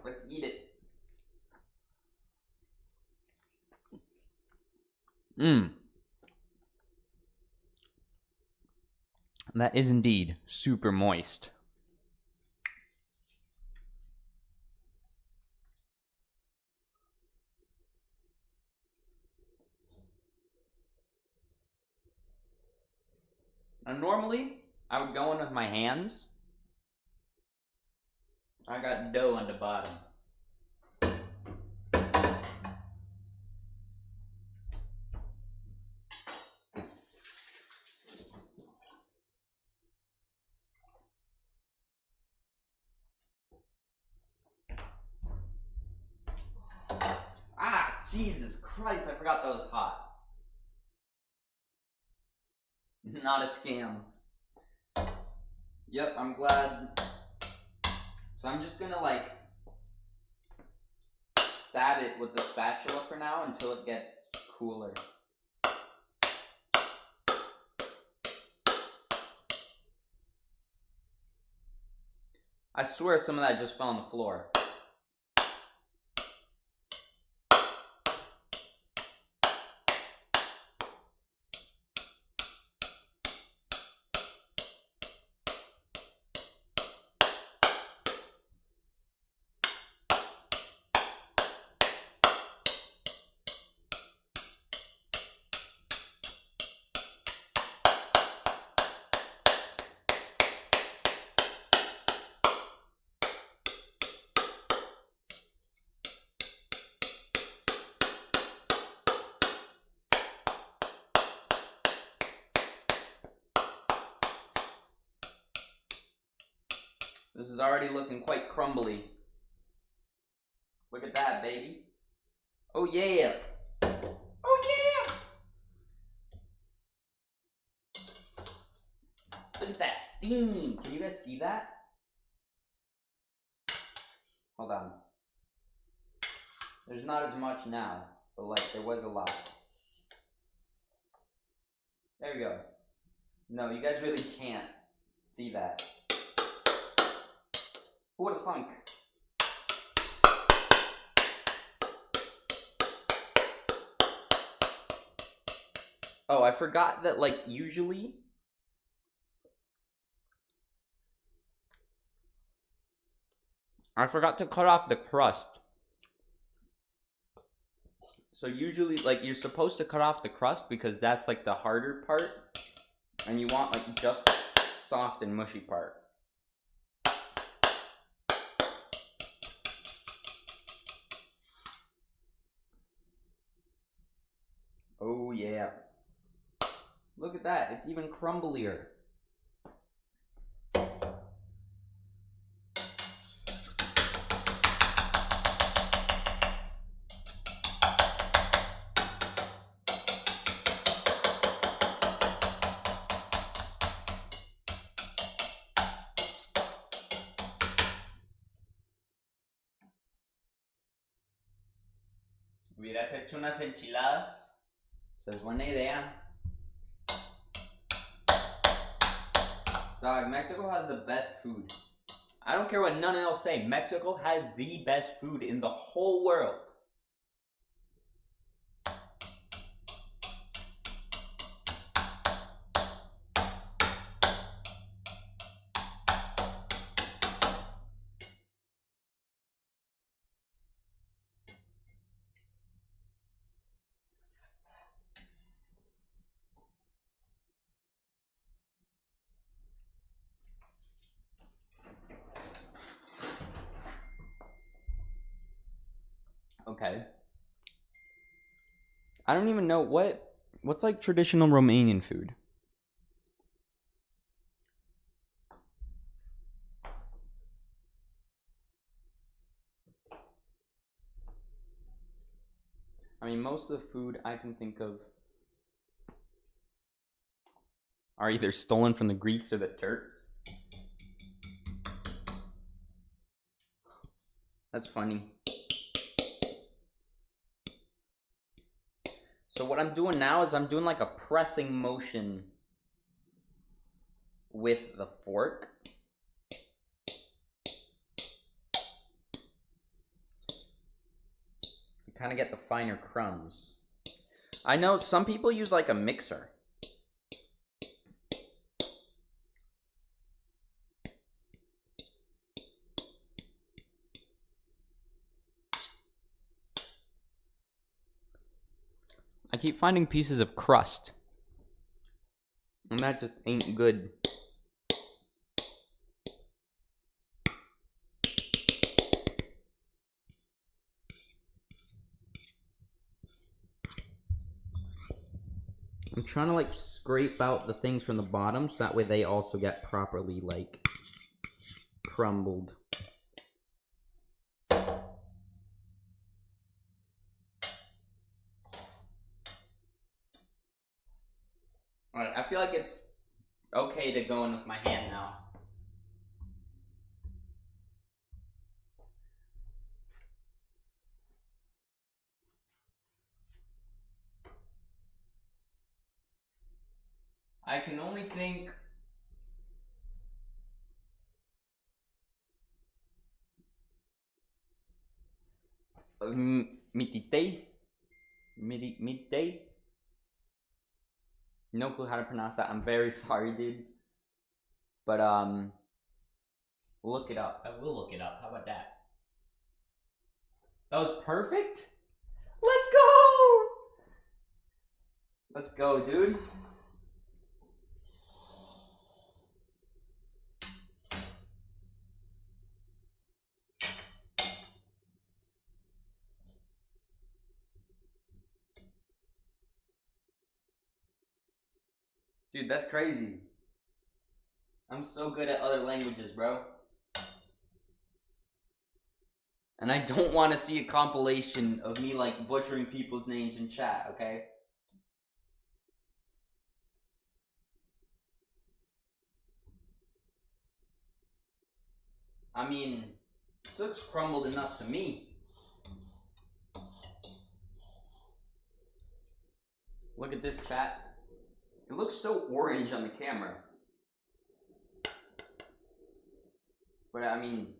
Let's eat it. Mmm. That is indeed super moist. Now normally, I would go in with my hands. I got dough on the bottom. Ah, Jesus Christ, I forgot that was hot. Not a scam. Yep, I'm glad. So I'm just gonna like stab it with the spatula for now until it gets cooler. I swear some of that just fell on the floor. This is already looking quite crumbly. Look at that, baby. Oh yeah. Oh yeah. Look at that steam. Can you guys see that? Hold on. There's not as much now, but like there was a lot. There we go. No, you guys really can't see that. Who would have thunk? Oh, I forgot that, like, usually I forgot to cut off the crust. So usually, like, you're supposed to cut off the crust because that's, like, the harder part. And you want, like, just the soft and mushy part. Oh, yeah. Look at that. It's even crumblier. Hubieras hecho unas enchiladas. Esa es buena idea. Dog, Mexico has the best food. I don't care what none else say. Mexico has the best food in the whole world. Okay. I don't even know what's like traditional Romanian food. I mean, most of the food I can think of are either stolen from the Greeks or the Turks. That's funny. So what I'm doing now is I'm doing like a pressing motion with the fork. To kind of get the finer crumbs. I know some people use like a mixer. I keep finding pieces of crust. And that just ain't good. I'm trying to like scrape out the things from the bottom so that way they also get properly like crumbled. Alright, I feel like it's okay to go in with my hand now. I can only think of mitite. Mitite. No clue how to pronounce that. I'm very sorry, dude. But look it up. I will look it up. How about that? That was perfect? Let's go! Let's go, dude. Dude, that's crazy. I'm so good at other languages, bro. And I don't want to see a compilation of me like butchering people's names in chat, okay? I mean, this looks crumbled enough to me. Look at this, chat. It looks so orange on the camera. But I mean,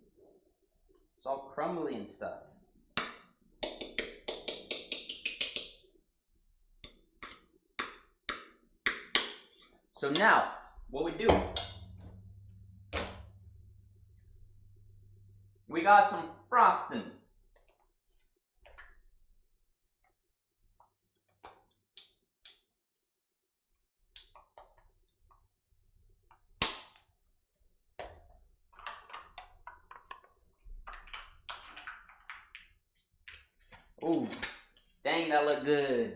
it's all crumbly and stuff. So now, what we do, we got some frosting. Oh, dang, that looked good.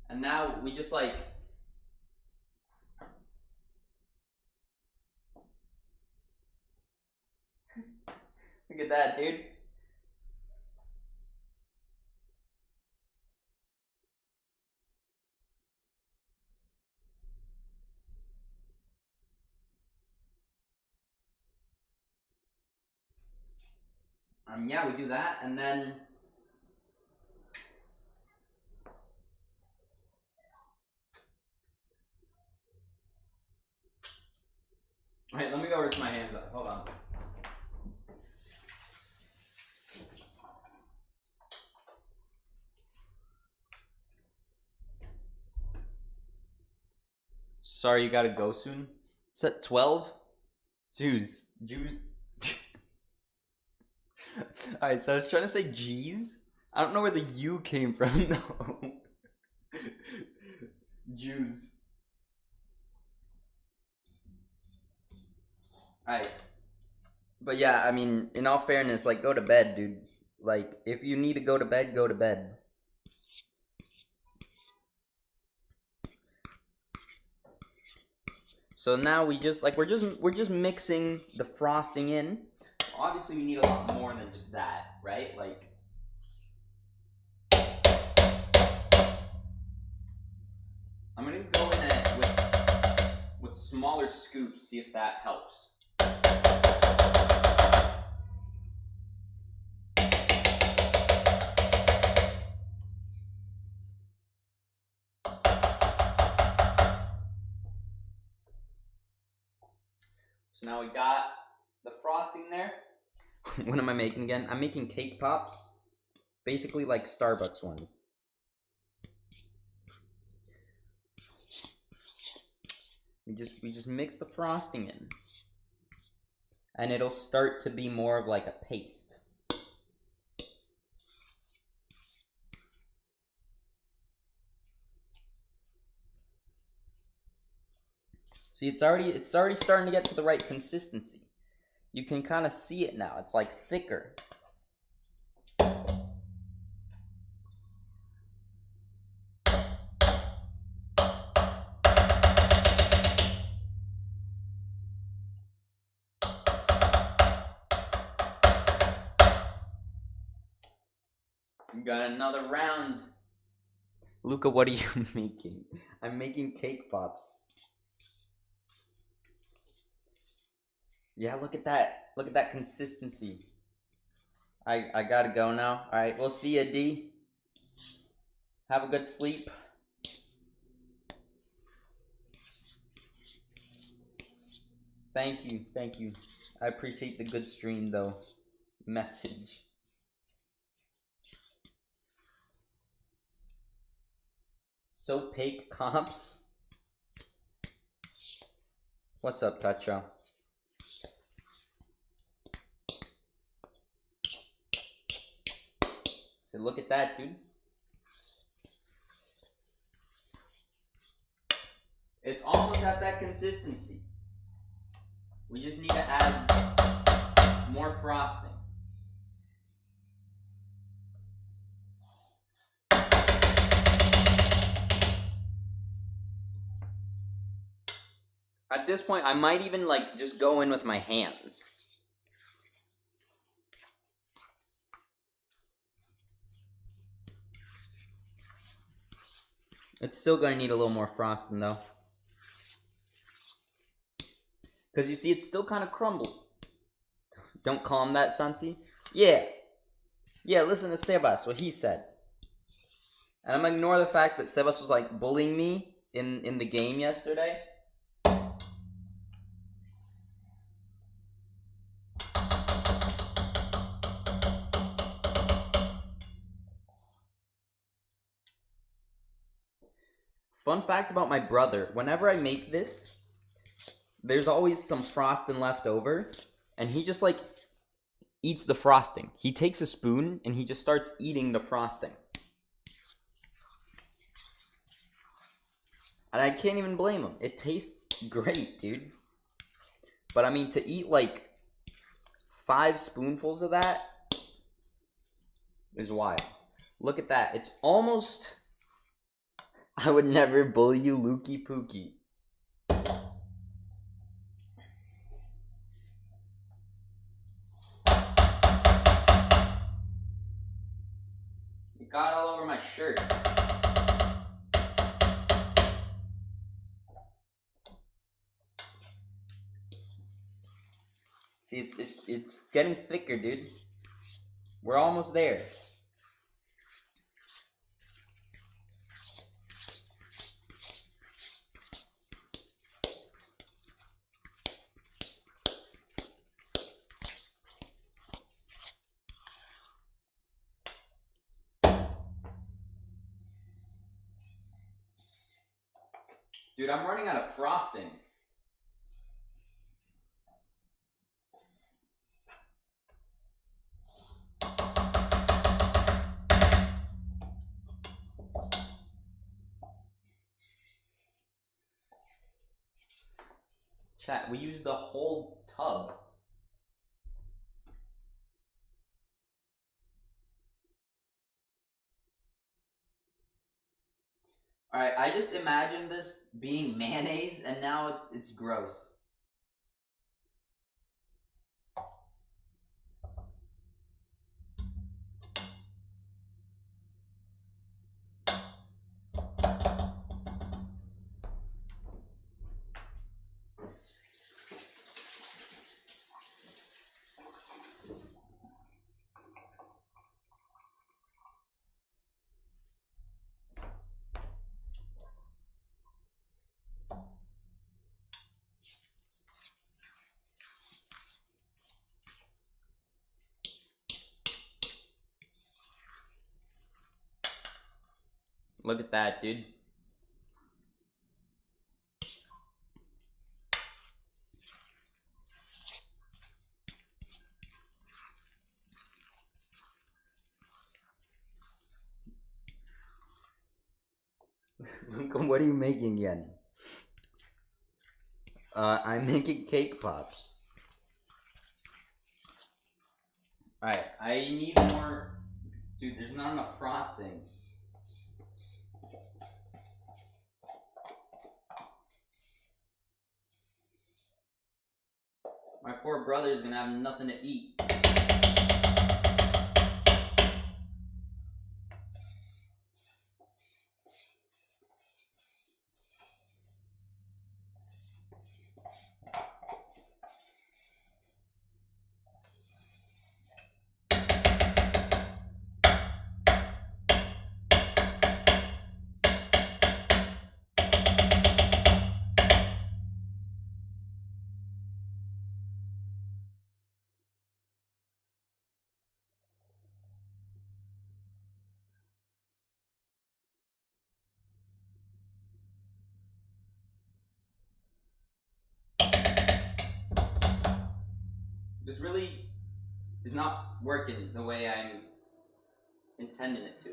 And now we just like, look at that, dude. Yeah, we do that, and then wait, let me go rinse my hands up. Hold on. Sorry, you gotta go soon. It's at 12? Jews. Alright, so I was trying to say G's. I don't know where the U came from, though. Jews. Alright. But yeah, I mean, in all fairness, like, go to bed, dude. Like, if you need to go to bed, go to bed. So now we just, like, we're just mixing the frosting in. Obviously, we need a lot more than just that, right? Like, I'm gonna go in it with smaller scoops, see if that helps. So now we got the frosting there. What am I making again? I'm making cake pops. Basically like Starbucks ones. We just mix the frosting in. And it'll start to be more of like a paste. See, it's already starting to get to the right consistency. You can kind of see it now. It's like thicker. We got another round. Luca, what are you making? I'm making cake pops. Yeah, look at that. Look at that consistency. I gotta go now. Alright, we'll see you, D. Have a good sleep. Thank you, thank you. I appreciate the good stream, though. Message. So Pake comps. What's up, Tacho? So look at that, dude. It's almost at that consistency. We just need to add more frosting. At this point, I might even like just go in with my hands. It's still gonna need a little more frosting though. Because you see, it's still kind of crumbled. Don't call him that, Santi. Yeah. Yeah, listen to Sebas, what he said. And I'm gonna ignore the fact that Sebas was like bullying me in the game yesterday. Fun fact about my brother, whenever I make this, there's always some frosting left over, and he just like eats the frosting. He takes a spoon and he just starts eating the frosting. And I can't even blame him. It tastes great, dude. But I mean, to eat like 5 spoonfuls of that is wild. Look at that. It's almost... I would never bully you, Lukey Pookie. It got all over my shirt. See, it's getting thicker, dude. We're almost there. Dude, I'm running out of frosting. Chat, we used the whole tub. Alright, I just imagined this being mayonnaise, and now it's gross. Look at that, dude. What are you making again? I'm making cake pops. Alright, I need more. Dude, there's not enough frosting. My poor brother's gonna have nothing to eat. This really is not working the way I'm intending it to.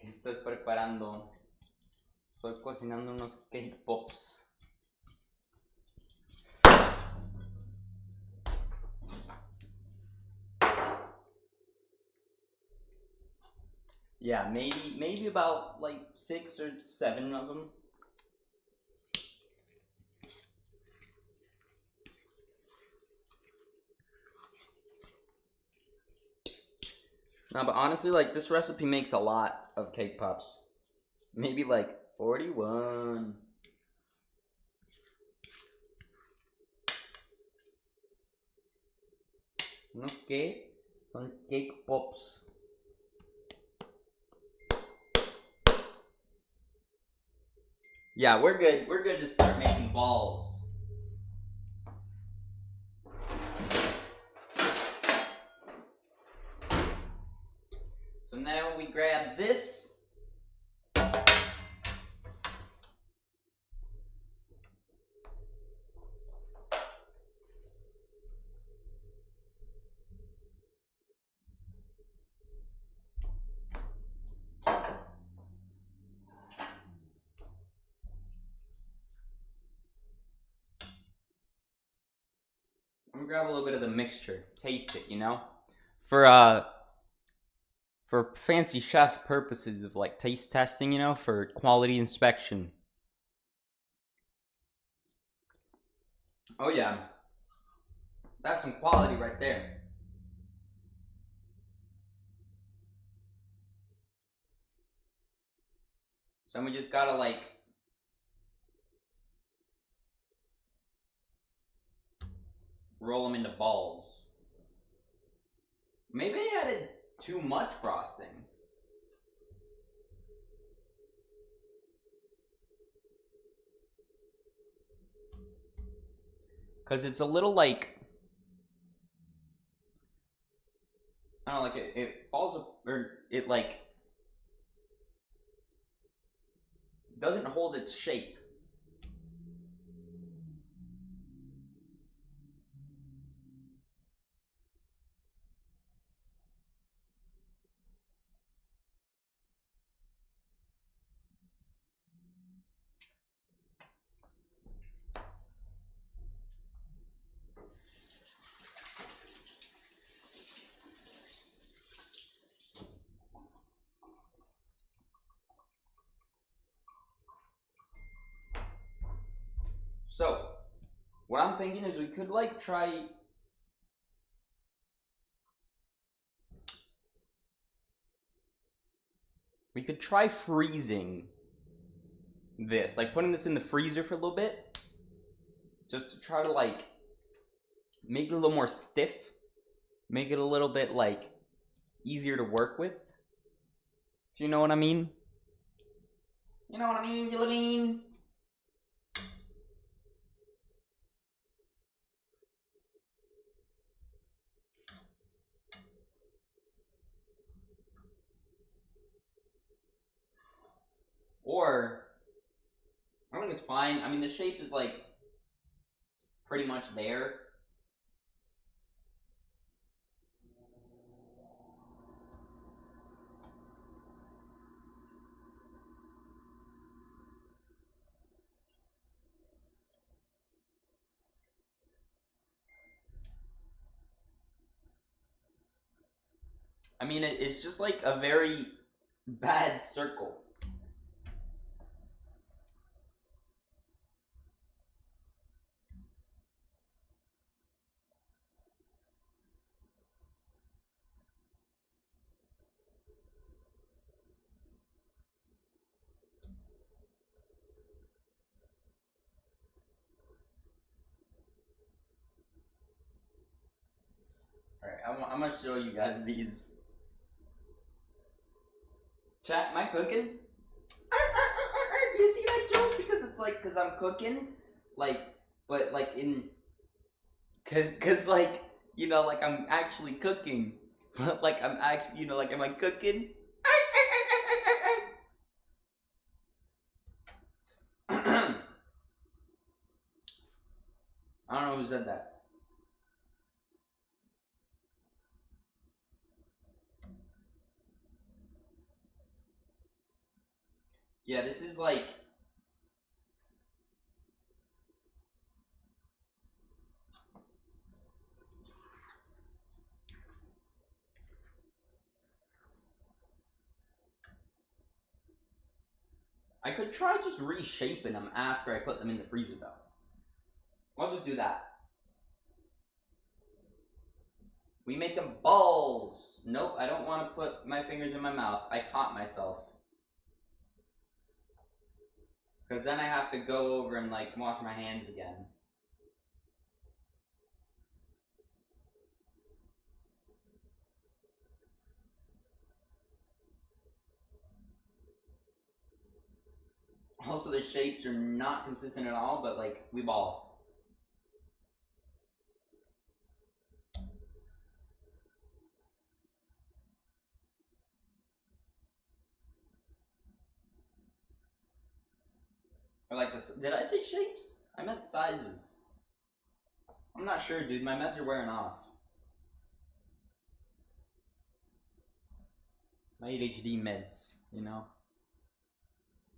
¿Qué estás preparando? Estoy cocinando unos cake pops. Yeah, maybe about like 6 or 7 of them. No, but honestly, like, this recipe makes a lot of cake pops. Maybe like 41. ¿Unos qué? Son cake pops. Yeah, we're good. We're good to start making balls. So now we grab this. I'm gonna grab a little bit of the mixture. Taste it, you know? For fancy chef purposes of like taste testing, you know, for quality inspection. Oh yeah. That's some quality right there. So we just gotta like roll them into balls. Maybe I added too much frosting. Cause it's a little like, I don't know, like it falls up, or it like doesn't hold its shape. So, what I'm thinking is we could like try. We could try freezing this, like putting this in the freezer for a little bit, just to try to like make it a little more stiff, make it a little bit like easier to work with. Do you know what I mean? You know what I mean, Gilladine? Or, I think it's fine. I mean, the shape is like pretty much there. I mean, it's just like a very bad circle. Alright, I'm gonna show you guys these. Chat, am I cooking? You see that joke? Because it's like, because I'm cooking, like, but like in, cause like, you know, like I'm actually cooking, but like I'm actually, you know, like am I cooking? I don't know who said that. Yeah, this is like, I could try just reshaping them after I put them in the freezer though. I'll just do that. We make them balls. Nope, I don't want to put my fingers in my mouth. I caught myself. Because then I have to go over and like wash my hands again. Also, the shapes are not consistent at all, but like, we ball. I like this. Did I say shapes? I meant sizes. I'm not sure, dude. My meds are wearing off. My ADHD meds, you know?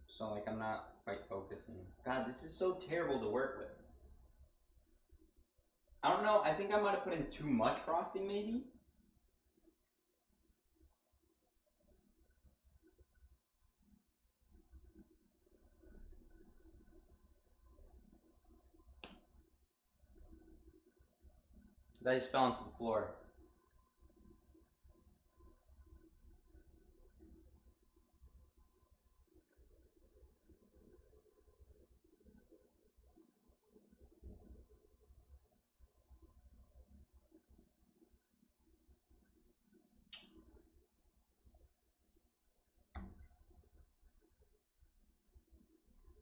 So, like, I'm not quite focusing. God, this is so terrible to work with. I don't know. I think I might have put in too much frosting, maybe? That just fell onto the floor.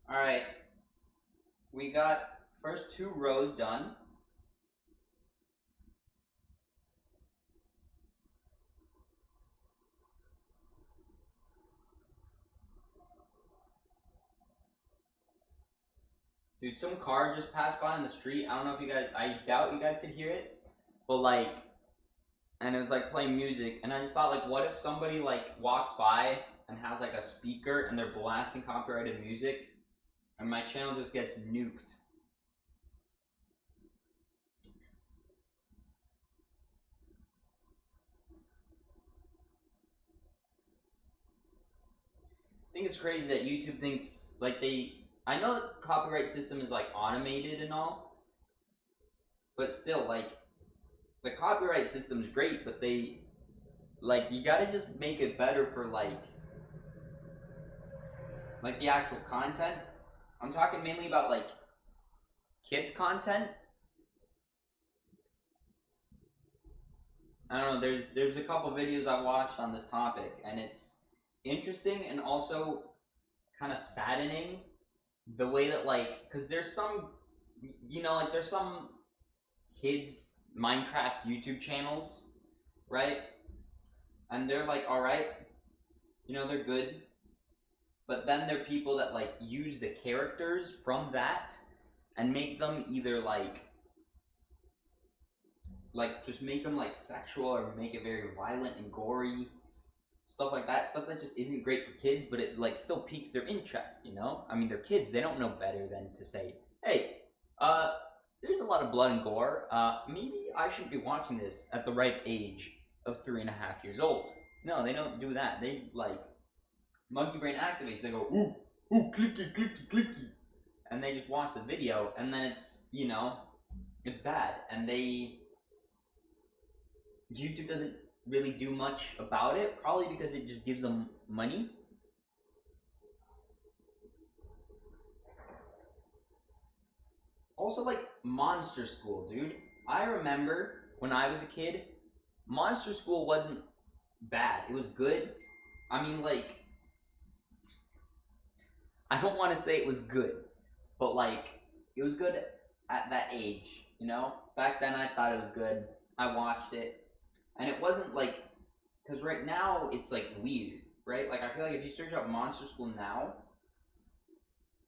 Alright. We got first 2 rows done. Dude, some car just passed by on the street. I don't know if you guys, I doubt you guys could hear it. But like, and it was like playing music. And I just thought like, what if somebody like walks by and has like a speaker and they're blasting copyrighted music and my channel just gets nuked. I think it's crazy that YouTube thinks like I know that the copyright system is like automated and all, but still like the copyright system is great, but they like you gotta just make it better for like the actual content. I'm talking mainly about like kids content. I don't know, there's a couple videos I've watched on this topic and it's interesting and also kind of saddening the way that like, because there's some, you know, like there's some kids Minecraft YouTube channels, right? And they're like, all right, you know, they're good. But then there are people that like use the characters from that and make them either like just make them like sexual or make it very violent and gory. Stuff like that, stuff that just isn't great for kids, but it like still piques their interest, you know? I mean, they're kids, they don't know better than to say, hey, there's a lot of blood and gore, maybe I shouldn't be watching this at the ripe age of 3.5 years old. No, they don't do that. They like, monkey brain activates, they go, ooh, ooh, clicky, clicky, clicky. And they just watch the video, and then it's, you know, it's bad. And YouTube doesn't really do much about it, probably because it just gives them money. Also, like, Monster School, dude. I remember when I was a kid, Monster School wasn't bad. It was good. I mean, like, I don't want to say it was good, but, like, it was good at that age, you know? Back then, I thought it was good. I watched it. And it wasn't, like, because right now, it's, like, weird, right? Like, I feel like if you search up Monster School now,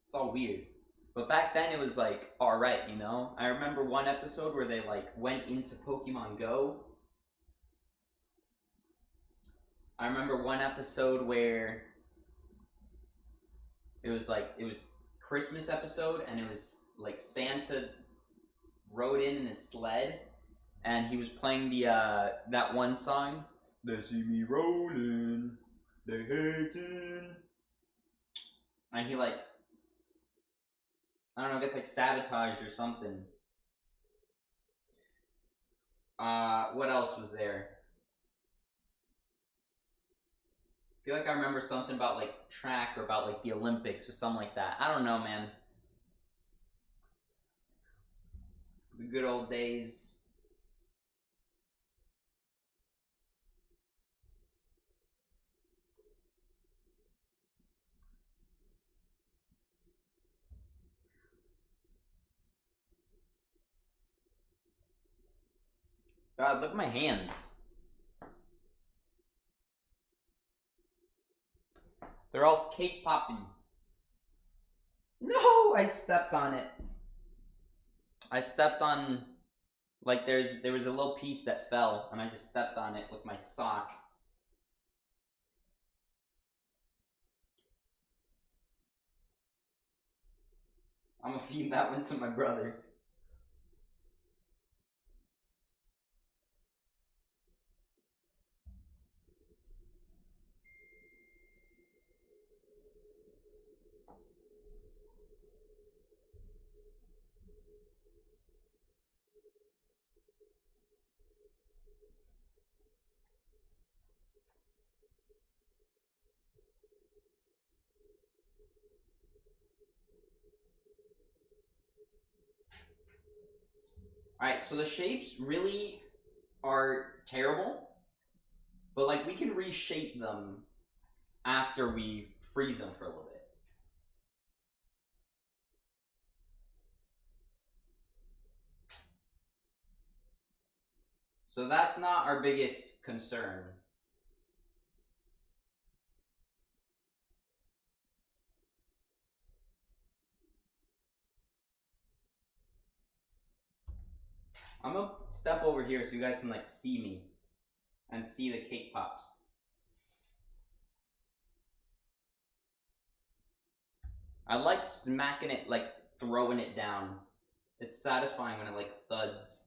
it's all weird. But back then, it was, like, alright, you know? I remember one episode where they, like, went into Pokemon Go. I remember one episode where it was, like, it was Christmas episode, and it was, like, Santa rode in his sled, and he was playing the, that one song, they see me rolling, they hating. And he like, I don't know, gets like sabotaged or something. What else was there? I feel like I remember something about like track or about like the Olympics or something like that. I don't know, man. The good old days. God, look at my hands. They're all cake popping. No, I stepped on it. I stepped on, like there was a little piece that fell, and I just stepped on it with my sock. I'm gonna feed that one to my brother. Alright, so the shapes really are terrible, but like we can reshape them after we freeze them for a little bit. So that's not our biggest concern. I'm gonna step over here so you guys can like see me and see the cake pops. I like smacking it, like throwing it down. It's satisfying when it like thuds.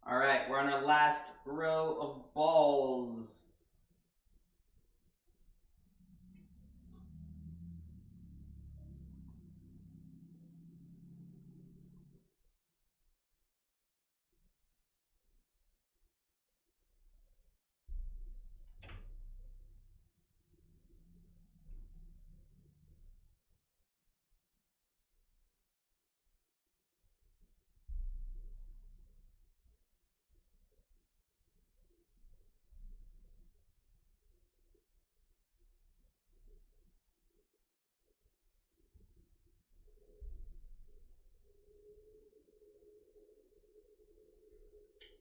All right, we're on our last row of balls.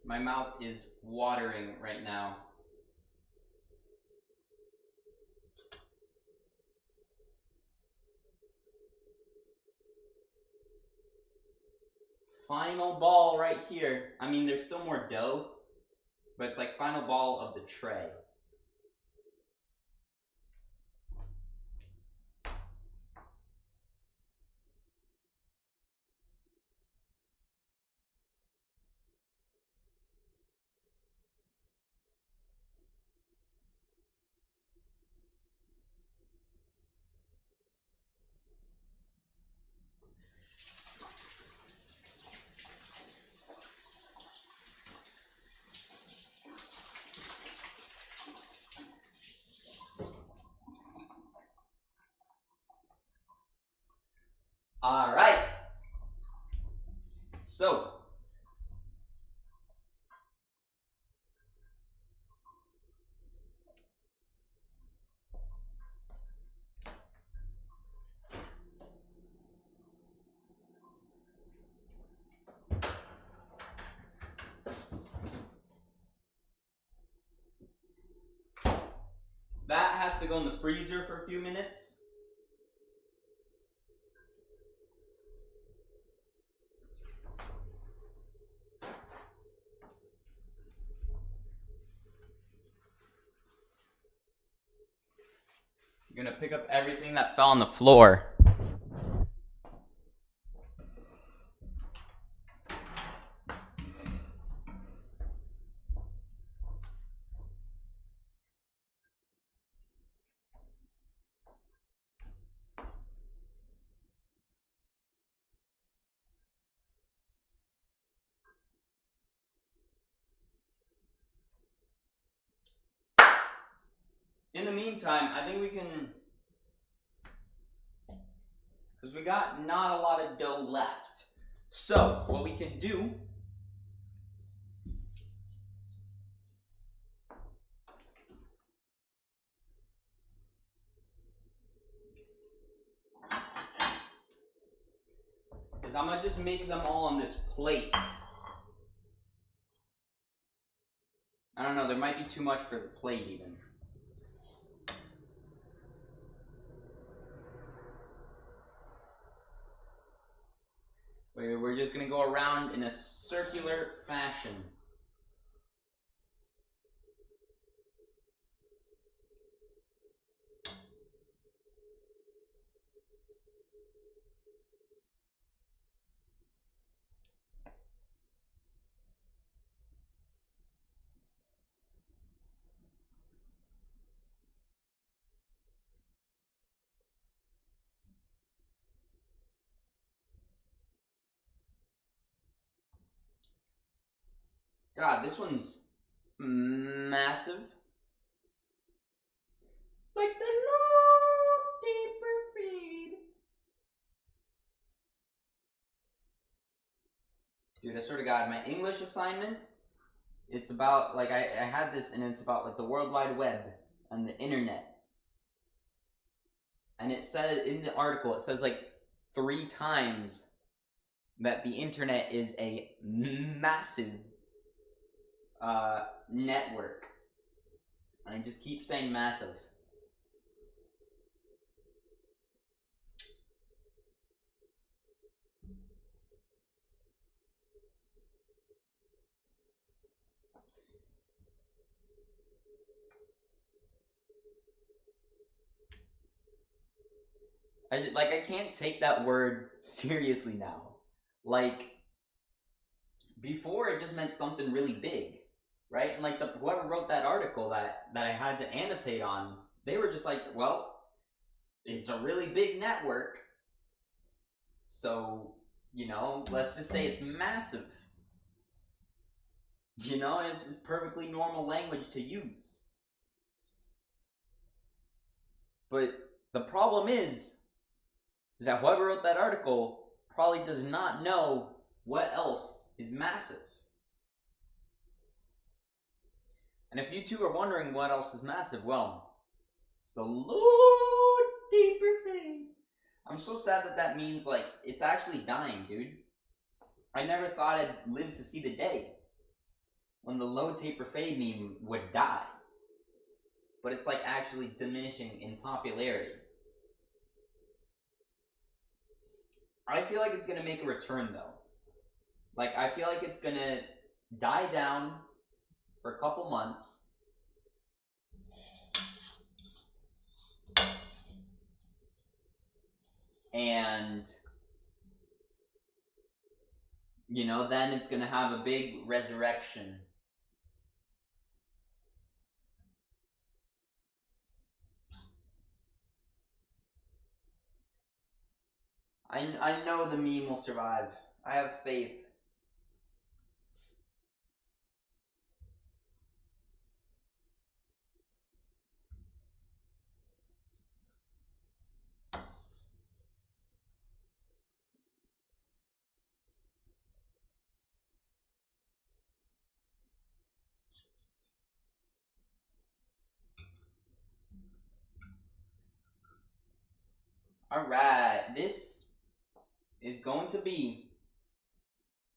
My mouth is watering right now. Final ball right here. I mean, there's still more dough, but it's like final ball of the tray. All right. So, that has to go in the freezer for a few minutes. You're gonna pick up everything that fell on the floor. In the meantime, I think we can, because we got not a lot of dough left. So, what we can do is I'm going to just make them all on this plate. I don't know, there might be too much for the plate even. We're just going to go around in a circular fashion. God, this one's massive. Like the low, deeper feed. Dude, I swear to God, my English assignment, it's about, like, I had this, and it's about, like, the World Wide Web and the internet. And it says, in the article, it says, like, 3 times that the internet is a massive network. And I just keep saying massive. I can't take that word seriously now. Like, before it just meant something really big, right? And like whoever wrote that article that I had to annotate on, they were just like, well, it's a really big network, so, you know, let's just say it's massive. You know, it's perfectly normal language to use. But the problem is that whoever wrote that article probably does not know what else is massive. And if you two are wondering what else is massive, well, it's the low, deeper thing. I'm so sad that that means, like, it's actually dying, dude. I never thought I'd live to see the day when the low taper fade meme would die. But it's, like, actually diminishing in popularity. I feel like it's gonna make a return, though. Like, I feel like it's gonna die down for a couple months. And, you know, then it's gonna have a big resurrection. I know the meme will survive. I have faith. Alright, this is going to be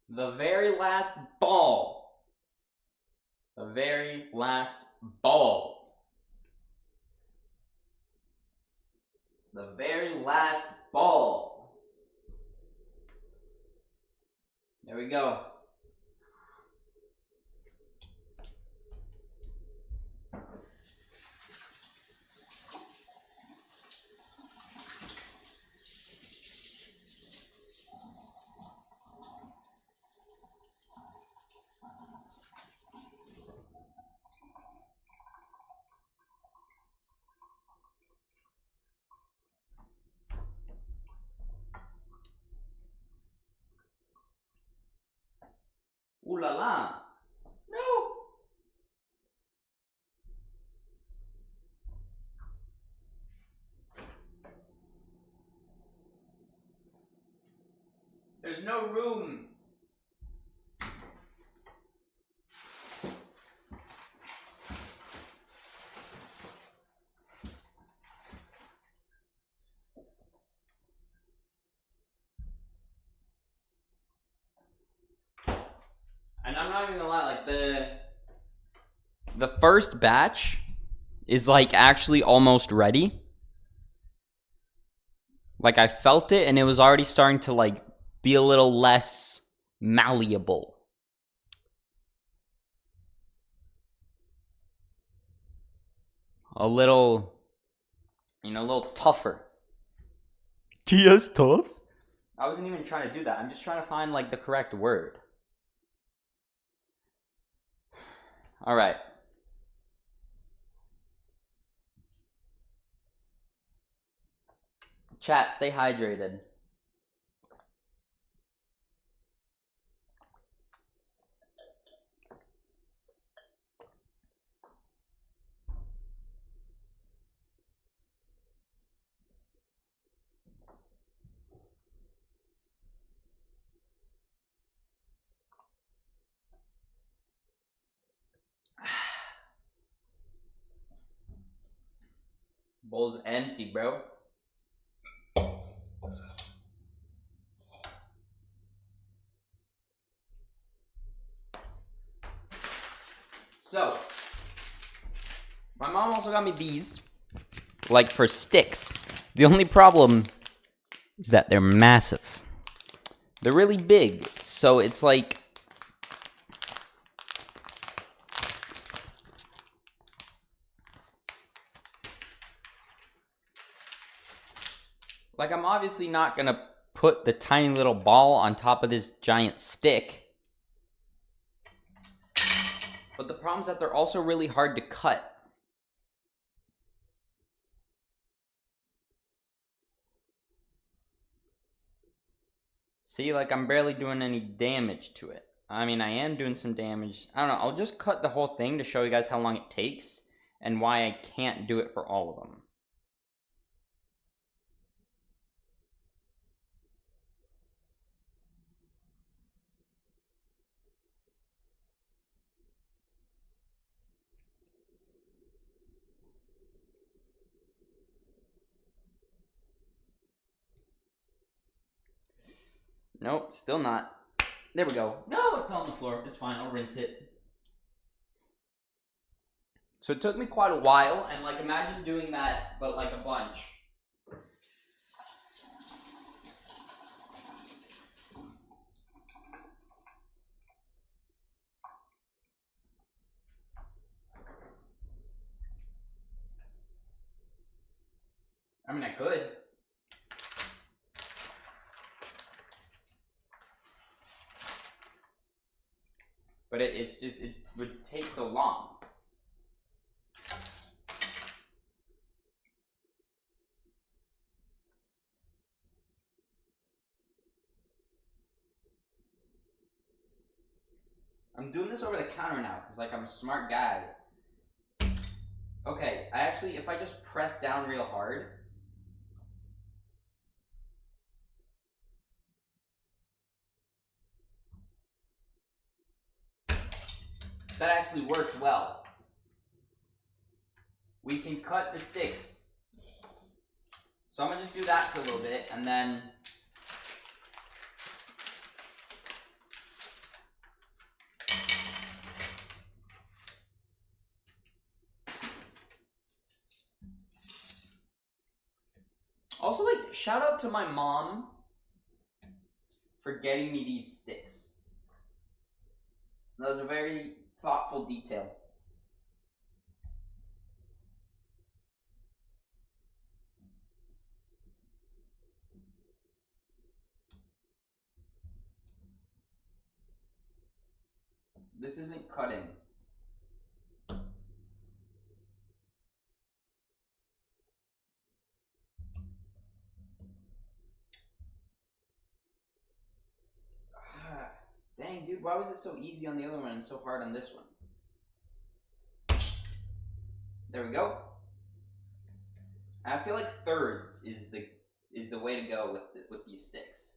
the very last ball. The very last ball. The very last ball. There we go. Ooh la la. No. There's no room. And I'm not even gonna lie, like the first batch is like actually almost ready. Like I felt it and it was already starting to like be a little less malleable. A little, you know, a little tougher. TS tough? I wasn't even trying to do that. I'm just trying to find like the correct word. All right. Chat, stay hydrated. Bowl's empty, bro. So, my mom also got me these, like for sticks. The only problem is that they're massive. They're really big, so it's like I'm obviously not gonna put the tiny little ball on top of this giant stick. But the problem is that they're also really hard to cut. See, like I'm barely doing any damage to it. I mean, I am doing some damage. I don't know, I'll just cut the whole thing to show you guys how long it takes and why I can't do it for all of them. Nope, still not. There we go. No, it fell on the floor. It's fine, I'll rinse it. So it took me quite a while, and like imagine doing that, but like a bunch. I mean, I could. But it would take so long. I'm doing this over the counter now, because like I'm a smart guy. Okay, I actually, if I just press down real hard, that actually works well. We can cut the sticks. So I'm gonna just do that for a little bit, and then Also, like, shout out to my mom for getting me these sticks. That was a very thoughtful detail. This isn't cutting. Dang, dude, why was it so easy on the other one and so hard on this one? There we go. I feel like thirds is the way to go with these sticks.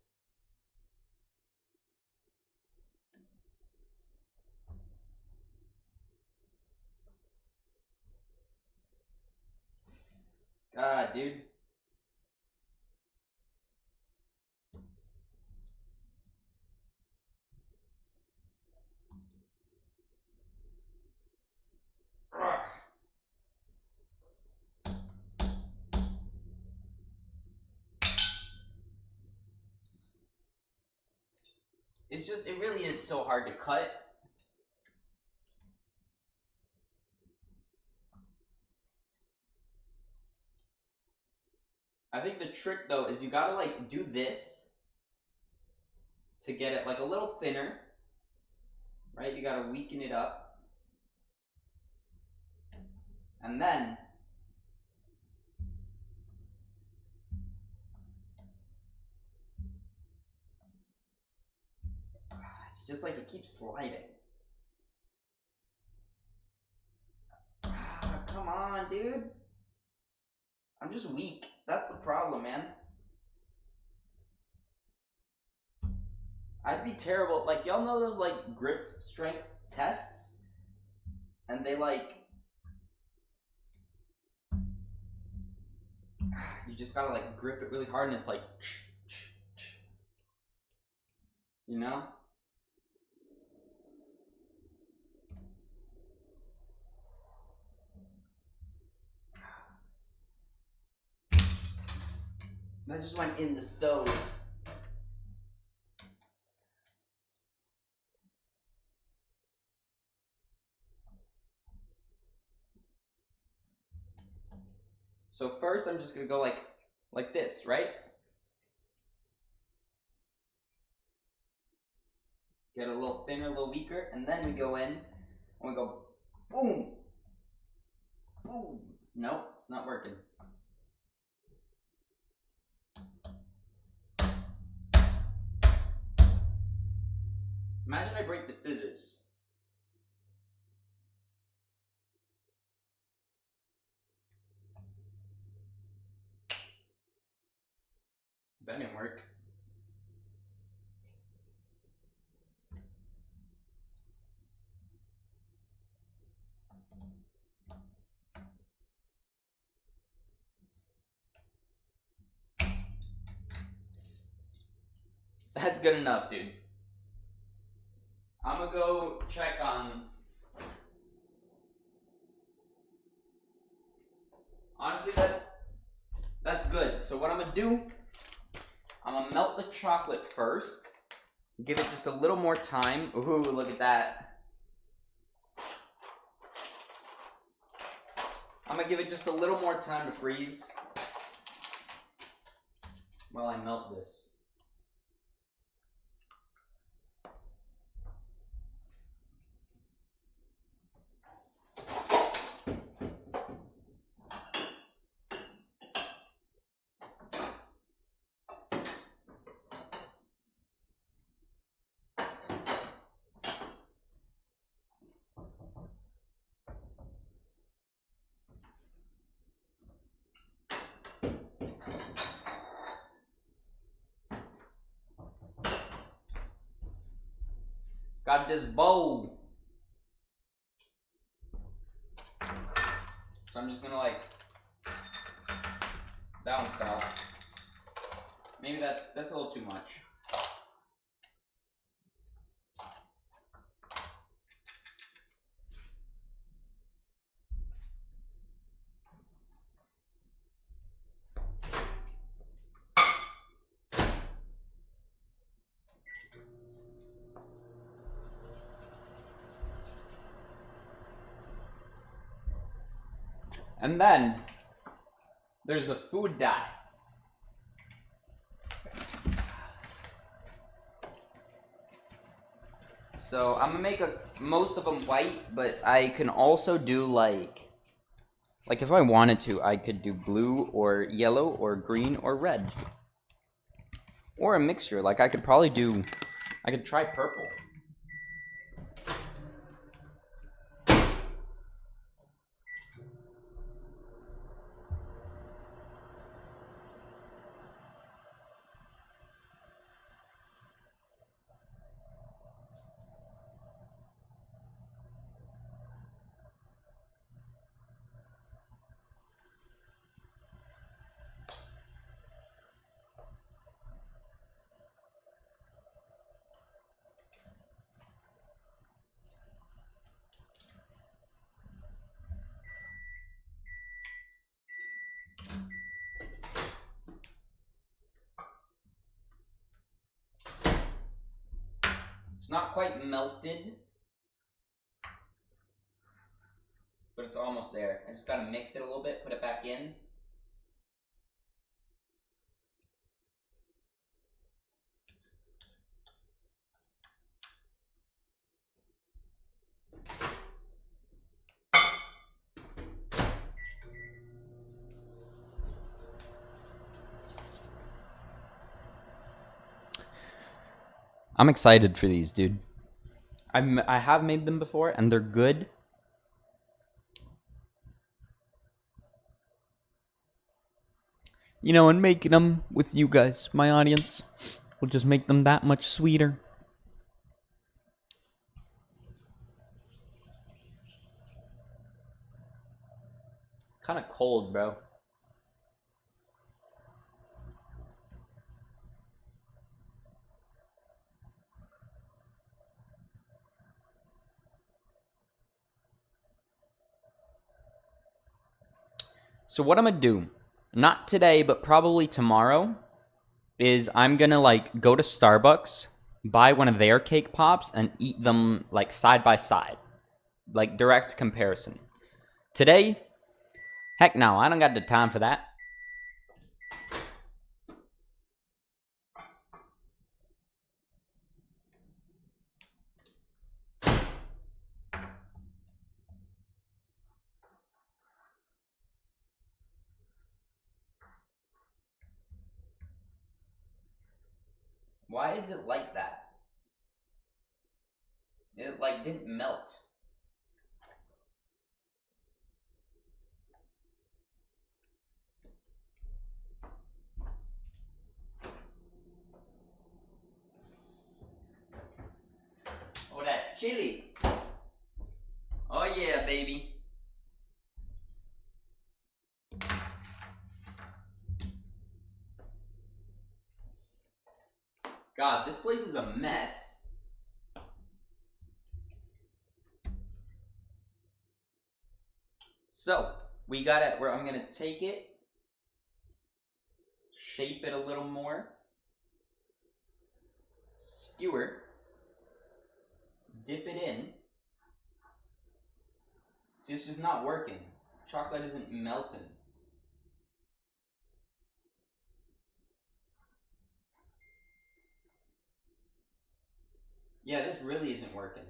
God, dude. It's just, it really is so hard to cut. I think the trick though is you gotta like do this to get it like a little thinner, right? You gotta weaken it up. And then it's just like it keeps sliding. Come on, dude. I'm just weak. That's the problem, man. I'd be terrible. Like, y'all know those like grip strength tests? And they like, you just gotta like grip it really hard and it's like, you know? That just went in the stove. So first I'm just gonna go like this, right? Get a little thinner, a little weaker, and then we go in and we go boom. Boom. Nope, it's not working. Imagine I break the scissors. That didn't work. That's good enough, dude. I'm gonna go check on... Honestly, that's good. So what I'm gonna do, I'm gonna melt the chocolate first. Give it just a little more time. Ooh, look at that. I'm gonna give it just a little more time to freeze while I melt this. Got this bowl. So I'm just gonna like, that one fell. Maybe that's a little too much. And then there's a food dye. So I'm gonna make most of them white, but I can also do like if I wanted to, I could do blue or yellow or green or red. Or a mixture. Like I could try purple. It's not quite melted, but it's almost there. I just gotta mix it a little bit, put it back in. I'm excited for these, dude. I have made them before, and they're good. You know, and making them with you guys, my audience, will just make them that much sweeter. Kind of cold, bro. So what I'm gonna do, not today, but probably tomorrow, is I'm gonna like go to Starbucks, buy one of their cake pops, and eat them like side by side, like direct comparison. Today, heck no, I don't got the time for that. Why is it like that? It like didn't melt. Oh, that's chili. Oh yeah, baby. God, this place is a mess. So, we got it where I'm gonna take it, shape it a little more, skewer, dip it in. See, it's just not working. Chocolate isn't melting. Yeah, this really isn't working.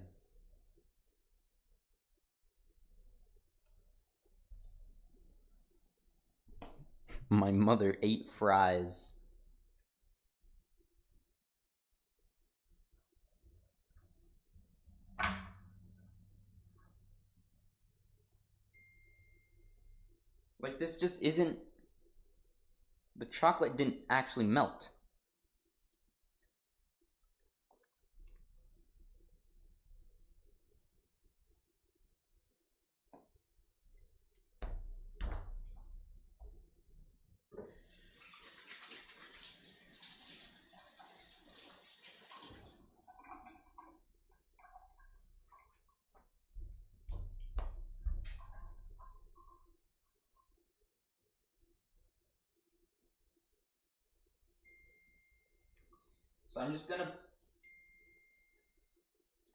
My mother ate fries. Like, this just isn't... The chocolate didn't actually melt. So I'm just gonna...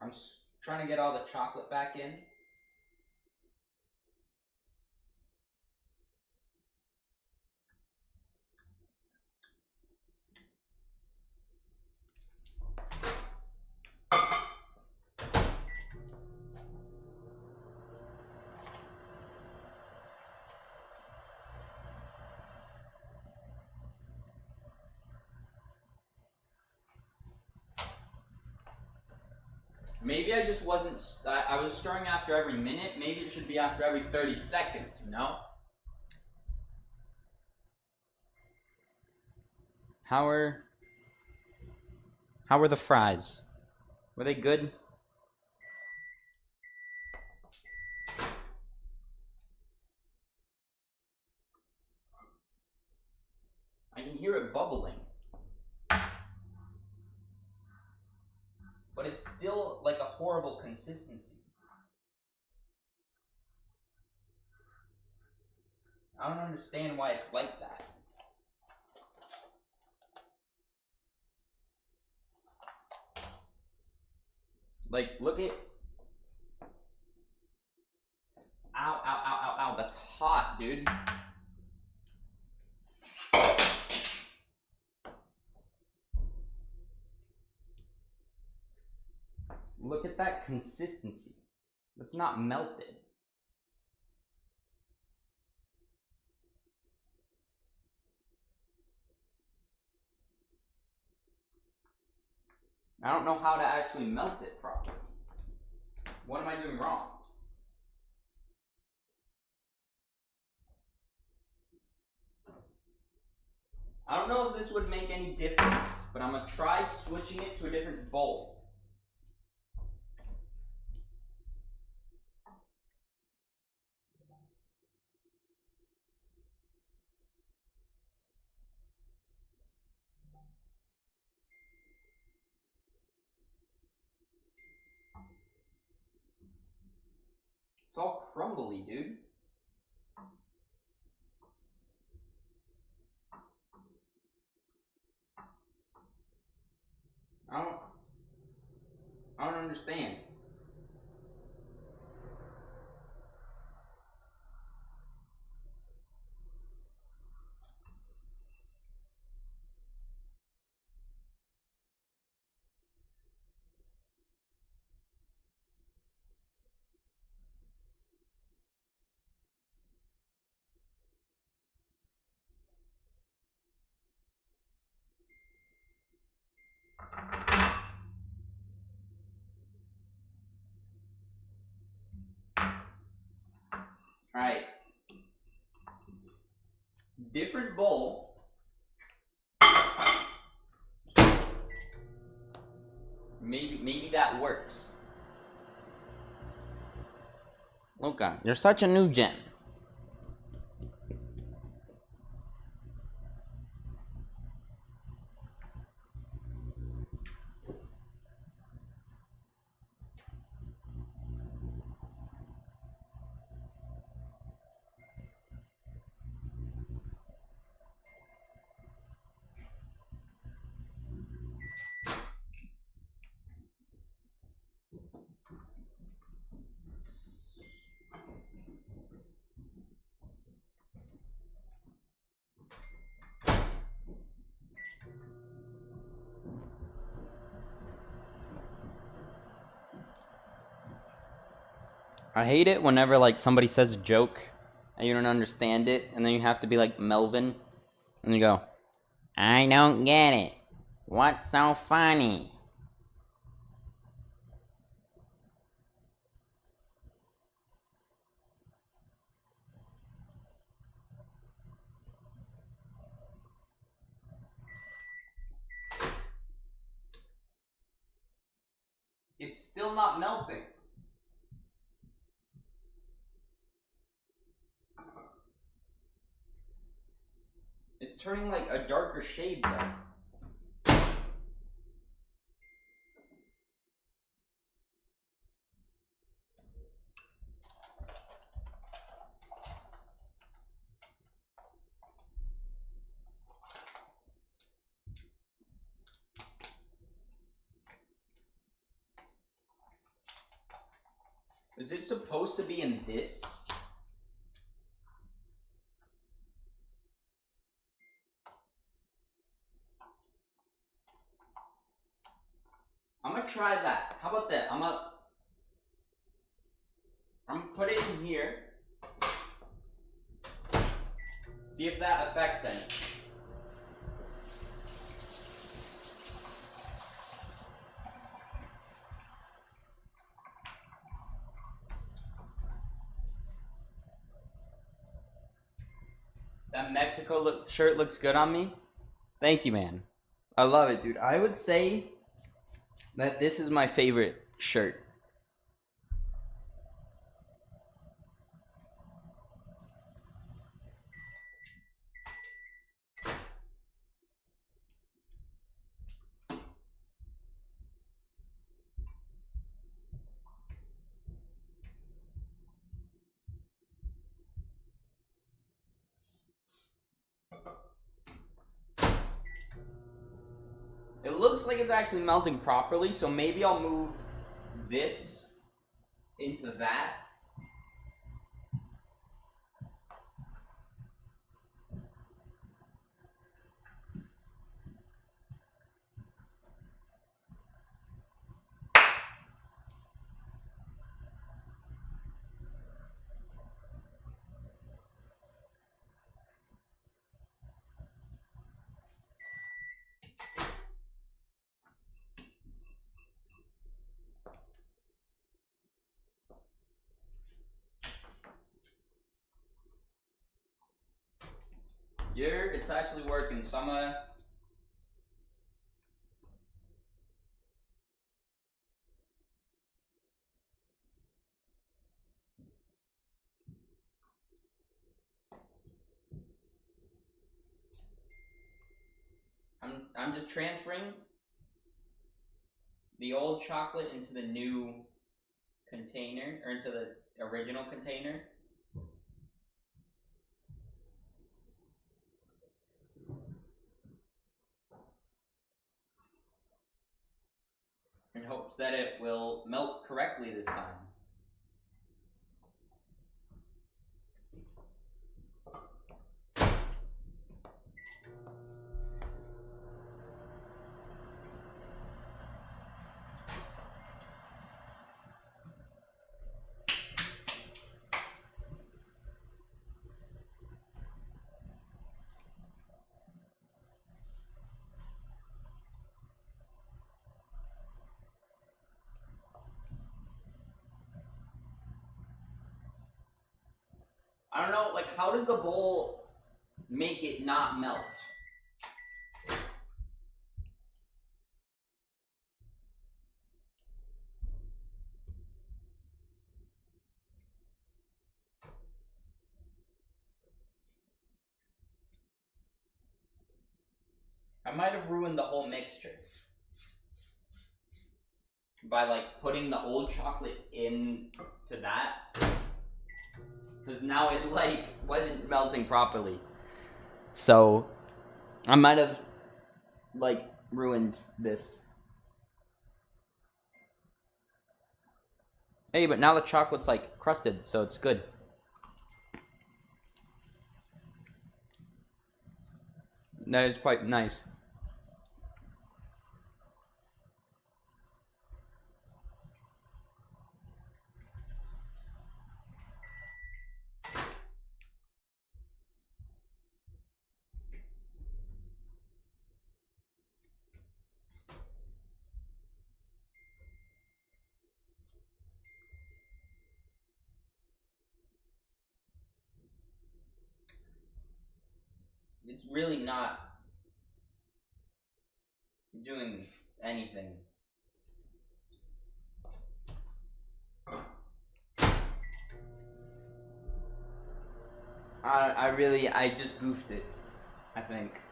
I'm just trying to get all the chocolate back in. Maybe I just wasn't, I was stirring after every minute. Maybe it should be after every 30 seconds, you know? How are the fries? Were they good? I can hear it bubbling. But it's still like a horrible consistency. I don't understand why it's like that. Like, look at... Ow, ow, ow, ow, ow. That's hot, dude. Look at that consistency. That's not melted. I don't know how to actually melt it properly. What am I doing wrong? I don't know if this would make any difference, but I'm gonna try switching it to a different bowl. It's all crumbly, dude. I don't understand. Alright. Different bowl. Maybe that works. Luca, you're such a new gen. I hate it whenever like somebody says a joke and you don't understand it, and then you have to be like Melvin, and you go, I don't get it. What's so funny? It's still not melting. It's turning like a darker shade though. Is it supposed to be in this? I'm gonna try that. How about that? I'm gonna put it in here. See if that affects anything. That Mexico shirt looks good on me. Thank you, man. I love it, dude. I would say that this is my favorite shirt. It looks like it's actually melting properly, so maybe I'll move this into that. It's actually working, so I'm just transferring the old chocolate into the new container, or into the original container. In hopes that it will melt correctly this time. I don't know, like, how does the bowl make it not melt? I might have ruined the whole mixture by, like, putting the old chocolate into that, because now it, like, wasn't melting properly. So I might have, like, ruined this. Hey, but now the chocolate's, like, crusted, so it's good. That is quite nice. It's really not doing anything. I just goofed it, I think.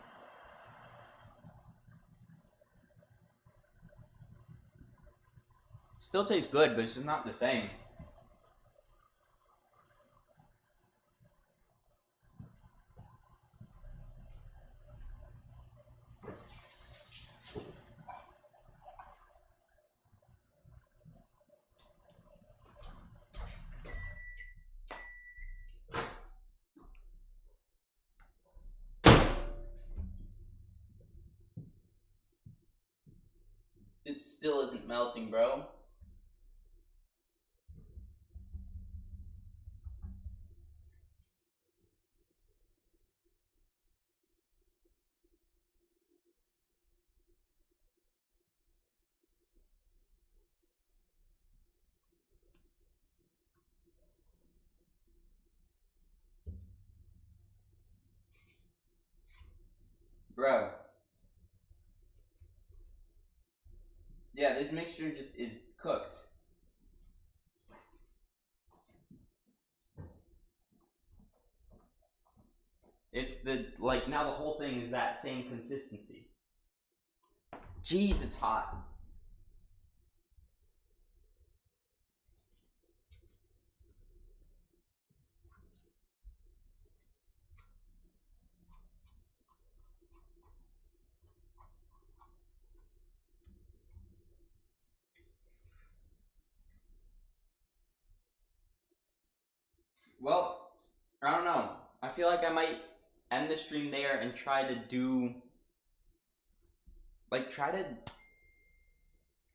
Still tastes good, but it's just not the same. It still isn't melting, bro. Yeah, this mixture just is cooked. It's like, now the whole thing is that same consistency. Jeez, it's hot. Well, I don't know. I feel like I might end the stream there and try to do, like,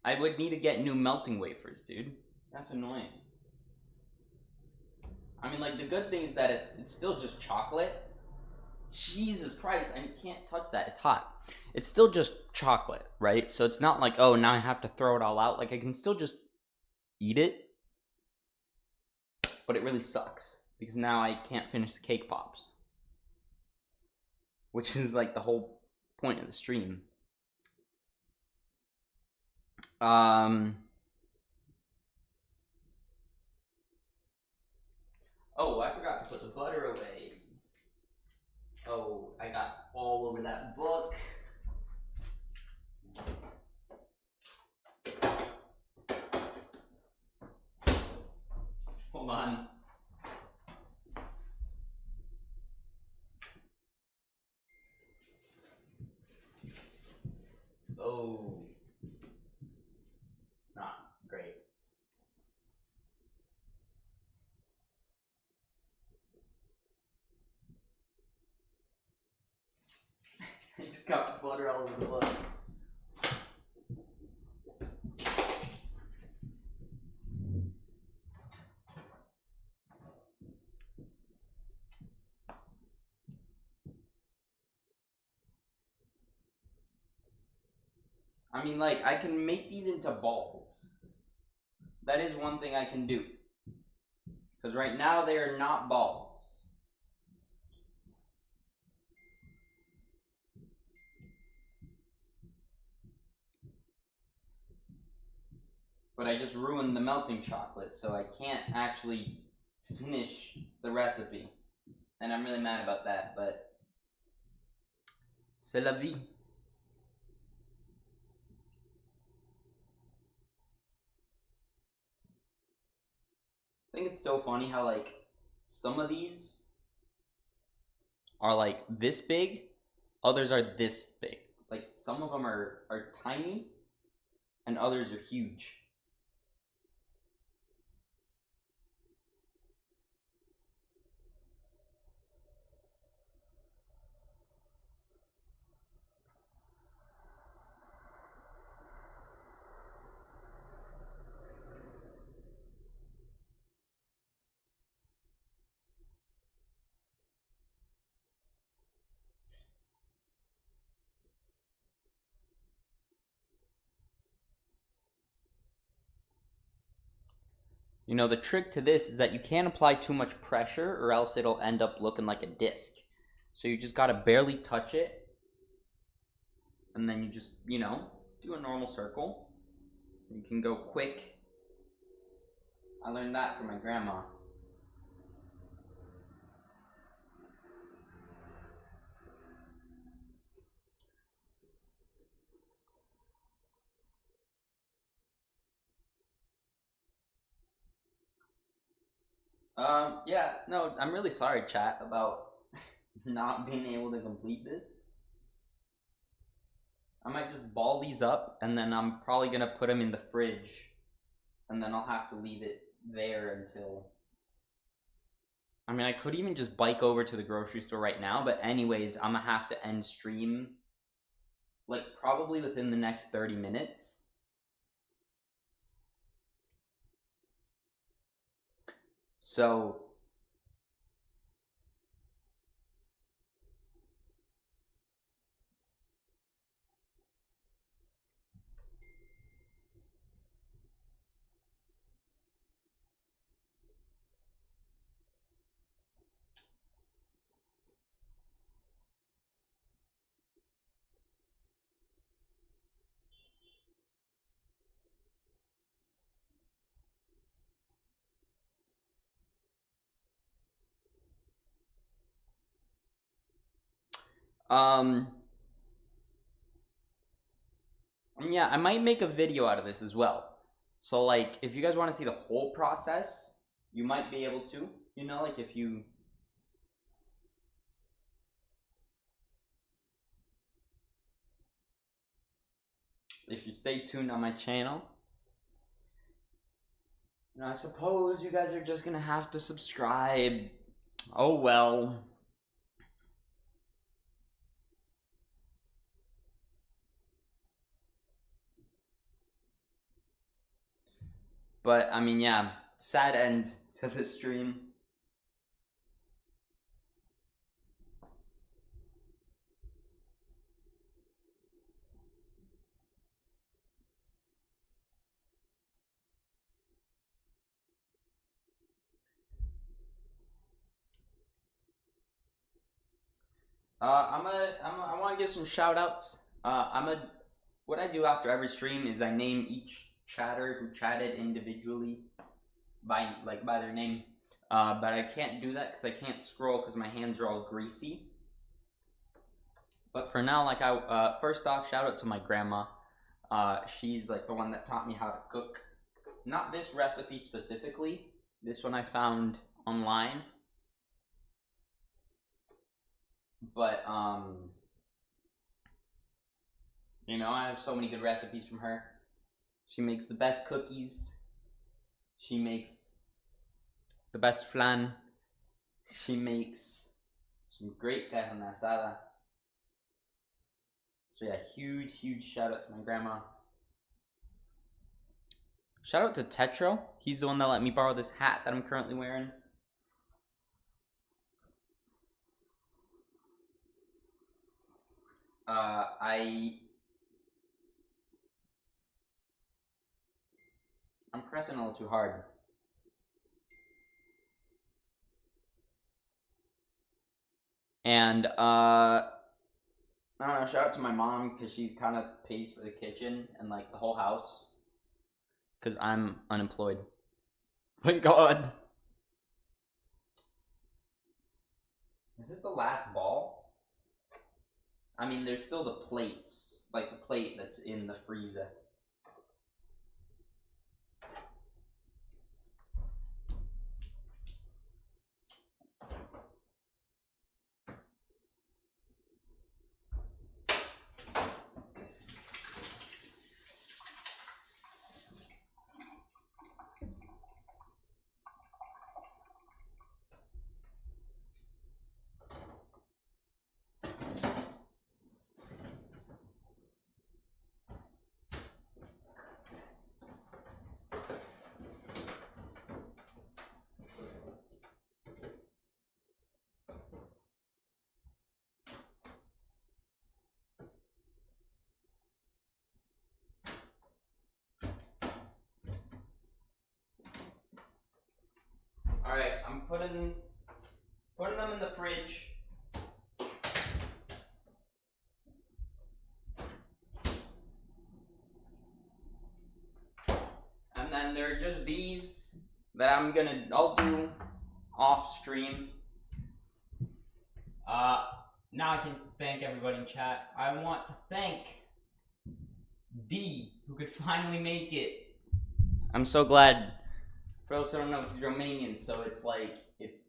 I would need to get new melting wafers, dude. That's annoying. I mean, like, the good thing is that it's still just chocolate. Jesus Christ, I can't touch that. It's hot. It's still just chocolate, right? So it's not like, oh, now I have to throw it all out. Like, I can still just eat it. But it really sucks because now I can't finish the cake pops, which is like the whole point of the stream. Oh, I forgot to put the butter away. Oh, I got all over that book. Hold on. Oh, it's not great. I just got butter all over the book. I mean, like, I can make these into balls. That is one thing I can do. Because right now they are not balls. But I just ruined the melting chocolate, so I can't actually finish the recipe. And I'm really mad about that, but c'est la vie. I think it's so funny how, like, some of these are like this big, others are this big. Like, some of them are tiny, and others are huge. You know, the trick to this is that you can't apply too much pressure or else it'll end up looking like a disc. So you just gotta barely touch it. And then you just, you know, do a normal circle. You can go quick. I learned that from my grandma. Yeah, no, I'm really sorry, chat, about not being able to complete this. I might just ball these up, and then I'm probably gonna put them in the fridge, and then I'll have to leave it there until... I mean, I could even just bike over to the grocery store right now, but anyways, I'm gonna have to end stream, like, probably within the next 30 minutes. So... Yeah, I might make a video out of this as well. So like, if you guys want to see the whole process, you might be able to. You know, like if you stay tuned on my channel. And I suppose you guys are just gonna have to subscribe. Oh well. But I mean, yeah, sad end to the stream. I want to give some shout outs. What I do after every stream is I name each chatter who chatted individually by their name. But I can't do that because I can't scroll because my hands are all greasy. But for now, like first off, shout out to my grandma. She's like the one that taught me how to cook. Not this recipe specifically. This one I found online. But you know, I have so many good recipes from her. She makes the best cookies. She makes the best flan. She makes some great carne asada. So yeah, huge shout out to my grandma. Shout out to Tetro. He's the one that let me borrow this hat that I'm currently wearing. I'm pressing a little too hard. And I don't know, shout out to my mom because she kind of pays for the kitchen and like the whole house because I'm unemployed. Thank God. Is this the last ball? I mean, there's still the plates, like the plate that's in the freezer. Alright, I'm putting them in the fridge. And then there are just these that I'll do off stream. Now I can thank everybody in chat. I want to thank D, who could finally make it. I'm so glad. For those who don't know, he's Romanian, so it's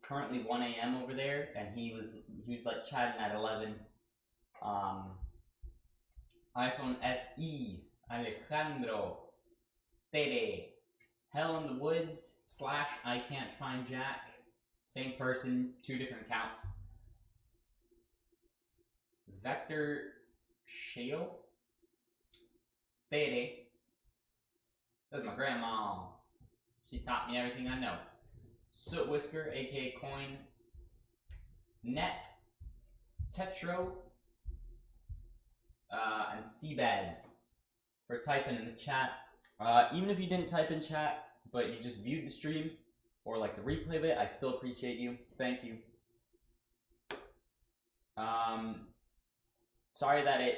currently 1 a.m. over there, and he was like chatting at 11. iPhone SE, Alejandro, Tere, Hell in the Woods / I Can't Find Jack, same person, 2 different accounts. Vector Sheo, Tere, that's my grandma. She taught me everything I know. Soot Whisker, aka Coin, Net, Tetro, and Seabaz for typing in the chat. Even if you didn't type in chat, but you just viewed the stream or like the replay of it, I still appreciate you. Thank you. Sorry that it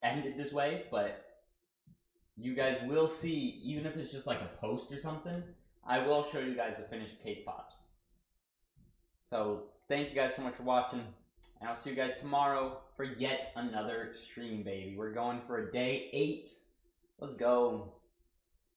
ended this way, but you guys will see, even if it's just like a post or something, I will show you guys the finished cake pops. So, thank you guys so much for watching. And I'll see you guys tomorrow for yet another stream, baby. We're going for a day 8. Let's go.